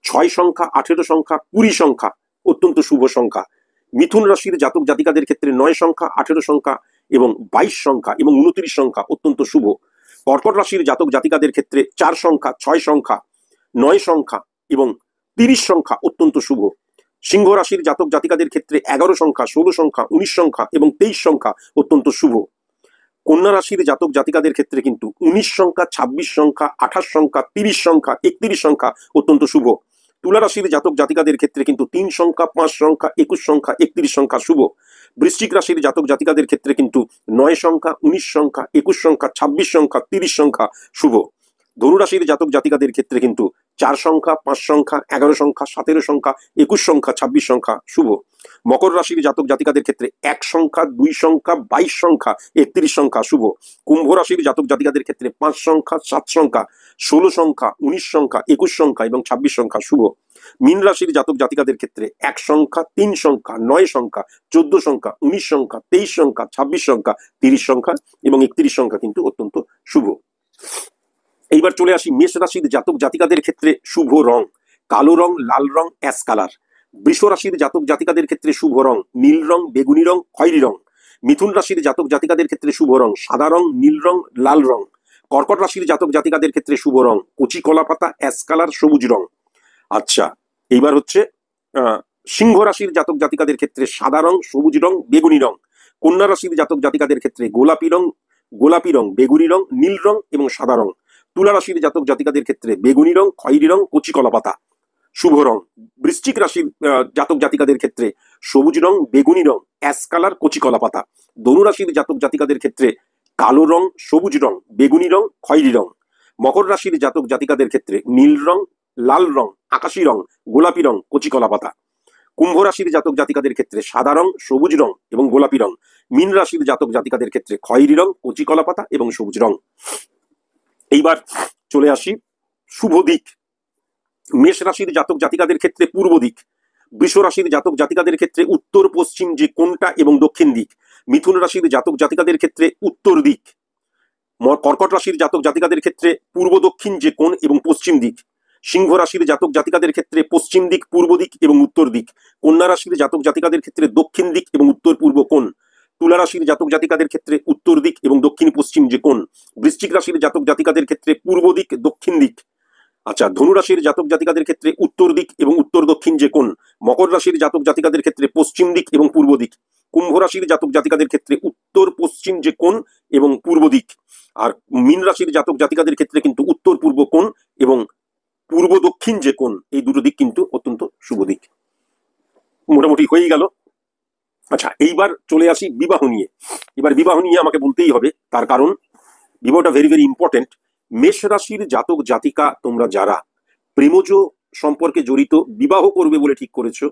6 সংখ্যা, 18 সংখ্যা, 20 সংখ্যা অত্যন্ত শুভ সংখ্যা। মিথুন রাশির জাতক জাতিকাদের ক্ষেত্রে 9 সংখ্যা, 18 সংখ্যা এবং 22 সংখ্যা এবং 29 সংখ্যা অত্যন্ত শুভ। কর্কট রাশির জাতক জাতিকাদের ক্ষেত্রে 4 সংখ্যা, 6 সংখ্যা, 9 সংখ্যা এবং 30 সংখ্যা অত্যন্ত শুভ। সিংহ রাশির জাতক জাতিকাদের ক্ষেত্রে 11 সংখ্যা, 16 সংখ্যা, 19 সংখ্যা এবং 23 সংখ্যা অত্যন্ত শুভ। কন্যা রাশির জাতক জাতিকাদের ক্ষেত্রে কিন্তু 19 সংখ্যা, 26 সংখ্যা, 28 সংখ্যা, 30 সংখ্যা, 31 সংখ্যা অত্যন্ত শুভ। তুলা রাশির জাতক জাতিকাদের ক্ষেত্রে কিন্তু 3 সংখ্যা, 5 সংখ্যা, 21 সংখ্যা, 31 সংখ্যা শুভ। বৃশ্চিক রাশির জাতক জাতিকাদের ক্ষেত্রে কিন্তু 9 সংখ্যা, 19 সংখ্যা, 21 সংখ্যা, 26 সংখ্যা, 30 সংখ্যা শুভ। ধনুরাশির জাতক জাতিকাদের ক্ষেত্রে কিন্তু 4 সংখ্যা, 5 সংখ্যা, 11 সংখ্যা, 17 সংখ্যা, 21 সংখ্যা, 26 সংখ্যা শুভ। মকর রাশির জাতক জাতিকাদের ক্ষেত্রে 1 সংখ্যা, 2 সংখ্যা, 22 সংখ্যা, 31 সংখ্যা শুভ। কুম্ভ রাশির জাতক জাতিকাদের ক্ষেত্রে 5 সংখ্যা, 7 সংখ্যা, 16 সংখ্যা, 19 সংখ্যা, 21 সংখ্যা এবং 26 সংখ্যা শুভ। মীন রাশির জাতক জাতিকাদের ক্ষেত্রে 1 সংখ্যা, 3 সংখ্যা, 9 সংখ্যা, 14 সংখ্যা, 19 সংখ্যা, 23 সংখ্যা, 26 সংখ্যা, 30 সংখ্যা এবং 31 সংখ্যা কিন্তু অত্যন্ত শুভ। এইবার চলে আসি মেষ রাশির জাতক জাতিকাদের ক্ষেত্রে শুভ রং কালো রং, লাল রং, অ্যাশ কালার। বৃষ রাশির জাতক জাতিকাদের ক্ষেত্রে শুভ রং নীল রং, বেগুনি রং, খয়েরি রং। মিথুন রাশির জাতক জাতিকাদের ক্ষেত্রে শুভ রং সাদা রং, নীল রং, লাল রং। কর্কট রাশির জাতক জাতিকাদের ক্ষেত্রে শুভ রং কচি কলা পাতা, অ্যাশ কালার, সবুজ রং। আচ্ছা, এইবার হচ্ছে সিংহ রাশির জাতক জাতিকাদের ক্ষেত্রে সাদা রং, সবুজ রং, বেগুনি রং। কন্যা রাশির জাতক জাতিকাদের ক্ষেত্রে গোলাপি রং, বেগুনি রং, নীল রং এবং সাদা রং। তুলা রাশির জাতক জাতিকাদের ক্ষেত্রে বেগুনি রং, খয়েরি রং, কচি কলা পাতা শুভ রং। বৃশ্চিক রাশির জাতক জাতিকাদের ক্ষেত্রে সবুজ রং, বেগুনি রং, অ্যাশ কালার, কচি কলা পাতা। ধনু রাশির জাতক জাতিকাদের ক্ষেত্রে কালো রং, সবুজ রং, বেগুনি রং, খয়েরি রং। মকর রাশির জাতক জাতিকাদের ক্ষেত্রে নীল রং, লাল রং, আকাশি রং, গোলাপি রং, কচি কলা পাতা। কুম্ভ রাশির জাতক জাতিকাদের ক্ষেত্রে সাদা রং, সবুজ রং এবং গোলাপি রং। মীন রাশির জাতক জাতিকাদের ক্ষেত্রে খয়েরি রং, কচি কলা পাতা এবং সবুজ রং। এইবার চলে আসি শুভ দিক। মেষ রাশির জাতক জাতিকাদের ক্ষেত্রে পূর্ব দিক। বৃষ রাশির জাতক জাতিকাদের ক্ষেত্রে উত্তর পশ্চিম যে কোণটা এবং দক্ষিণ দিক। মিথুন রাশির জাতক জাতিকাদের ক্ষেত্রে উত্তর দিক। কর্কট রাশির জাতক জাতিকাদের ক্ষেত্রে পূর্ব দক্ষিণ যে কোণ এবং পশ্চিম দিক। সিংহ রাশির জাতক জাতিকাদের ক্ষেত্রে পশ্চিম দিক, পূর্ব দিক এবং উত্তর দিক। কন্যা রাশির জাতক জাতিকাদের ক্ষেত্রে দক্ষিণ দিক এবং উত্তর পূর্ব কোণ। তুলা রাশির জাতক জাতিকাদের ক্ষেত্রে উত্তর দিক এবং দক্ষিণ পশ্চিম যে কোণ। বৃশ্চিক রাশির জাতক জাতিকাদের ক্ষেত্রে পূর্ব দিক, দক্ষিণ দিক। আচ্ছা, ধনু রাশির জাতক জাতিকাদের ক্ষেত্রে উত্তর দিক এবং উত্তর দক্ষিণ যে কোণ। মকর রাশির জাতক জাতিকাদের ক্ষেত্রে পশ্চিম দিক এবং পূর্ব দিক। কুম্ভ রাশির জাতক জাতিকাদের ক্ষেত্রে উত্তর পশ্চিম যে কোণ এবং পূর্ব দিক। আর মীন রাশির জাতক জাতিকাদের ক্ষেত্রে কিন্তু উত্তর পূর্ব কোণ এবং পূর্ব দক্ষিণ যে কোণ, এই দুটো দিক কিন্তু অত্যন্ত শুভ দিক। মোটামুটি হয়েই গেল। আচ্ছা, এইবার চলে আসি বিবাহ নিয়ে। এবার বিবাহ নিয়ে আমাকে বলতেই হবে, তার কারণ বিবাহটা ভেরি ভেরি ইম্পর্টেন্ট। মেষ রাশির জাতক জাতিকা তোমরা যারা প্রেমজ সম্পর্কে জড়িত বিবাহ করবে বলে ঠিক করেছো,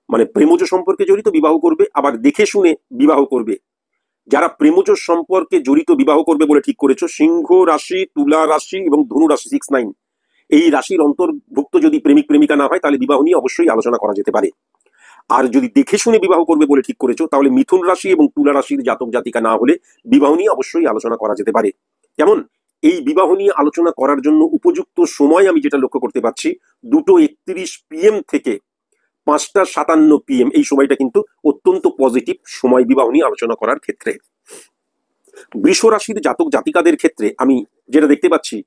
মানে প্রেমজ সম্পর্কে জড়িত বিবাহ করবে, আবার দেখে শুনে বিবাহ করবে, যারা প্রেমজ সম্পর্কে জড়িত বিবাহ করবে বলে ঠিক করেছো, সিংহ রাশি, তুলা রাশি এবং ধনু রাশি 6-9 এই রাশির অন্তর্ভুক্ত যদি প্রেমিক প্রেমিকা না হয় তাহলে বিবাহ নিয়ে অবশ্যই আলোচনা করা যেতে পারে। আর যদি দেখে শুনে বিবাহ করবে বলে ঠিক করেছো তাহলে মিথুন রাশি এবং তুলা রাশির জাতক জাতিকা না হলে বিবাহ নিয়ে অবশ্যই আলোচনা করা যেতে পারে। যেমন এই বিবাহ নিয়ে আলোচনা করার জন্য উপযুক্ত সময় আমি যেটা লক্ষ্য করতে পারছি, 2:31 PM থেকে 5:57 PM, এই সময়টা কিন্তু অত্যন্ত পজিটিভ সময় বিবাহ নিয়ে আলোচনা করার ক্ষেত্রে। বৃষ রাশির জাতক জাতিকাদের ক্ষেত্রে আমি যেটা দেখতে পাচ্ছি,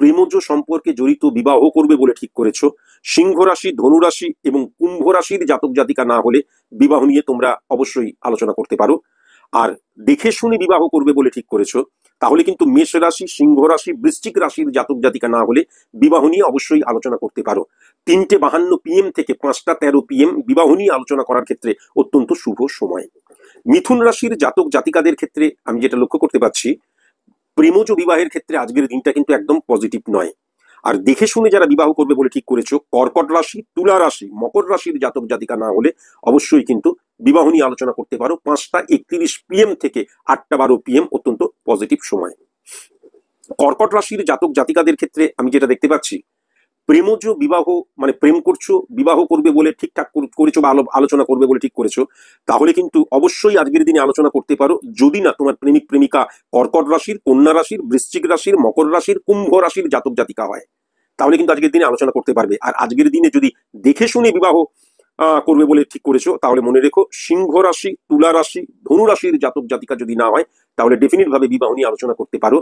প্রেমজ সম্পর্কে জড়িত বিবাহ করবে বলে ঠিক করেছো, সিংহ রাশি, ধনু রাশি এবং কুম্ভ রাশির জাতক জাতিকা না হলে বিবাহ নিয়ে তোমরা অবশ্যই আলোচনা করতে পারো। আর দেখে শুনে বিবাহ করবে বলে ঠিক করেছো তাহলে কিন্তু মেষ রাশি, সিংহ রাশি, বৃশ্চিক রাশির জাতক জাতিকা না হলে বিবাহ নিয়ে অবশ্যই আলোচনা করতে পারো। 3:52 PM থেকে 5:13 PM বিবাহ নিয়ে আলোচনা করার ক্ষেত্রে অত্যন্ত শুভ সময়। মিথুন রাশির জাতক জাতিকাদের ক্ষেত্রে আমি যেটা লক্ষ্য করতে পারছি, প্রেমজ বিবাহের ক্ষেত্রে আজকের দিনটা কিন্তু একদম পজিটিভ নয়। আর দেখে শুনে যারা বিবাহ করবে বলে ঠিক করেছো, কর্কট রাশি, তুলা রাশি, মকর রাশির জাতক জাতিকা না হলে অবশ্যই কিন্তু বিবাহ নিয়ে আলোচনা করতে পারো। 5:31 PM থেকে 8:12 PM অত্যন্ত পজিটিভ সময়। কর্কট রাশির জাতক জাতিকাদের ক্ষেত্রে আমি যেটা দেখতে পাচ্ছি, প্রেমজ বিবাহ মানে প্রেম করছো, বিবাহ করবে বলে ঠিকঠাক করেছো বা আলোচনা করবে বলে ঠিক করেছো, তাহলে কিন্তু অবশ্যই আজকের দিনে আলোচনা করতে পারো। যদি না তোমার প্রেমিক প্রেমিকা কর্কট রাশির, কন্যা রাশির, বৃশ্চিক রাশির, মকর রাশির, কুম্ভ রাশির জাতক জাতিকা হয়, তাহলে কিন্তু আজকের দিনে আলোচনা করতে পারবে। আর আজকের দিনে যদি দেখে শুনে বিবাহ করবে বলে ঠিক করেছো তাহলে মনে রেখো, সিংহ রাশি, তুলা রাশি, ধনু রাশির জাতক জাতিকা যদি না হয় তাহলে ডেফিনিট ভাবে বিবাহ নিয়ে আলোচনা করতে পারো।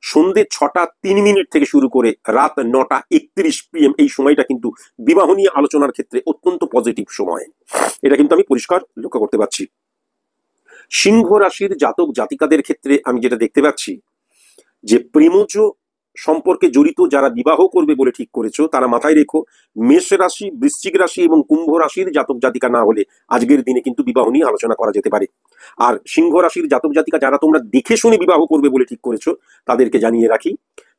সন্ধ্যে 6:03 থেকে শুরু করে রাত 9:31 PM এই সময়টা কিন্তু বিবাহ নিয়ে আলোচনার ক্ষেত্রে অত্যন্ত পজিটিভ সময়। এটা কিন্তু আমি পরিষ্কার লক্ষ্য করতে পারছি। সিংহ রাশির জাতক জাতিকাদের ক্ষেত্রে আমি যেটা দেখতে পাচ্ছি, যে প্রেমজ সম্পর্কে জড়িত যারা বিবাহ করবে বলে ঠিক করেছো তারা মাথায় রেখো, মেষ রাশি, বৃশ্চিক রাশি এবং কুম্ভ রাশির জাতক জাতিকা না হলে আজকের দিনে কিন্তু বিবাহ নিয়ে আলোচনা করা যেতে পারে। আর সিংহ রাশির জাতক জাতিকা যারা তোমরা দেখে শুনে বিবাহ করবে বলে ঠিক করেছো তাদেরকে জানিয়ে রাখি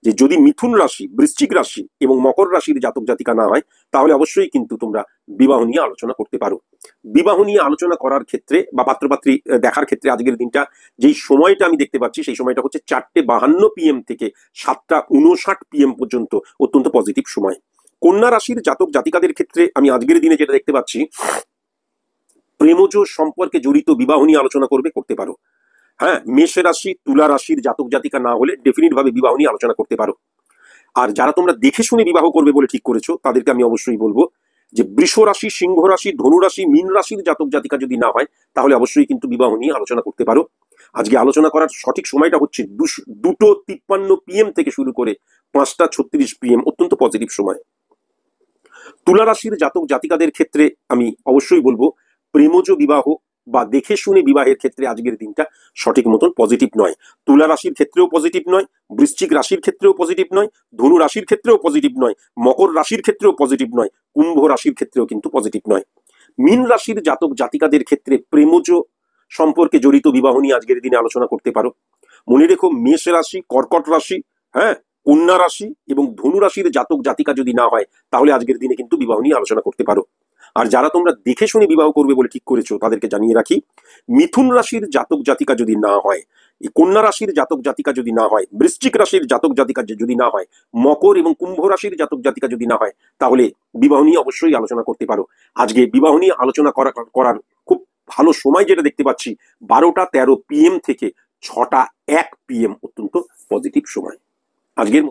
যে যদি মিথুন রাশি, বৃশ্চিক রাশি এবং মকর রাশির জাতক জাতিকা না হয় তাহলে অবশ্যই কিন্তু তোমরা বিবাহ নিয়ে আলোচনা করতে পারো। বিবাহ নিয়ে আলোচনা করার ক্ষেত্রে বা পাত্রপাত্রী দেখার ক্ষেত্রে আজকের দিনটা যেই সময়টা আমি দেখতে পাচ্ছি সেই সময়টা হচ্ছে 4:52 PM থেকে 7:59 PM পর্যন্ত অত্যন্ত পজিটিভ সময়। কন্যা রাশির জাতক জাতিকাদের ক্ষেত্রে আমি আজকের দিনে যেটা দেখতে পাচ্ছি, প্রেমজ সম্পর্কে জড়িত বিবাহ নিয়ে আলোচনা করতে পারো। হ্যাঁ, মেষ রাশি, তুলা রাশির জাতক জাতিকা না হলে ডেফিনিট ভাবে বিবাহ নিয়ে আলোচনা করতে পারো। আর যারা তোমরা দেখে শুনে বিবাহ করবে বলে ঠিক করেছো তাদেরকে আমি অবশ্যই বলবো যে বৃষ রাশি, সিংহ রাশি, ধনু রাশি, মীন রাশির জাতক জাতিকা যদি না হয় তাহলে অবশ্যই কিন্তু বিবাহ নিয়ে আলোচনা করতে পারো। আজকে আলোচনা করার সঠিক সময়টা হচ্ছে 2:53 PM থেকে শুরু করে 5:36 PM অত্যন্ত পজিটিভ সময়। তুলা রাশির জাতক জাতিকাদের ক্ষেত্রে আমি অবশ্যই বলবো, প্রেমজ বিবাহ বা দেখে শুনে বিবাহের ক্ষেত্রে আজকের দিনটা সঠিক মতন পজিটিভ নয়। তুলা রাশির ক্ষেত্রেও পজিটিভ নয়, বৃশ্চিক রাশির ক্ষেত্রেও পজিটিভ নয়, ধনু রাশির ক্ষেত্রেও পজিটিভ নয়, মকর রাশির ক্ষেত্রেও পজিটিভ নয়, কুম্ভ রাশির ক্ষেত্রেও কিন্তু পজিটিভ নয়। মীন রাশির জাতক জাতিকাদের ক্ষেত্রে প্রেমজ সম্পর্কে জড়িত বিবাহ নিয়ে আজকের দিনে আলোচনা করতে পারো। মনে রেখো, মেষ রাশি, কর্কট রাশি, হ্যাঁ, কন্যা রাশি এবং ধনু রাশির জাতক জাতিকা যদি না হয় তাহলে আজকের দিনে কিন্তু বিবাহ নিয়ে আলোচনা করতে পারো। আর যারা তোমরা দেখে শুনে বিবাহ করবে বলে ঠিক করেছো তাদেরকে জানিয়ে রাখি, মিথুন রাশির জাতক জাতিকা যদি না হয়, কন্যা রাশির জাতক জাতিকা যদি না হয়, বৃশ্চিক রাশির জাতক জাতিকা যদি না হয়, মকর এবং কুম্ভ রাশির জাতক জাতিকা যদি না হয় তাহলে বিবাহ নিয়ে অবশ্যই আলোচনা করতে পারো। আজকে বিবাহ নিয়ে আলোচনা করার খুব ভালো সময় যেটা দেখতে পাচ্ছি, 12:13 PM থেকে 6:01 PM অত্যন্ত পজিটিভ সময়। আজকের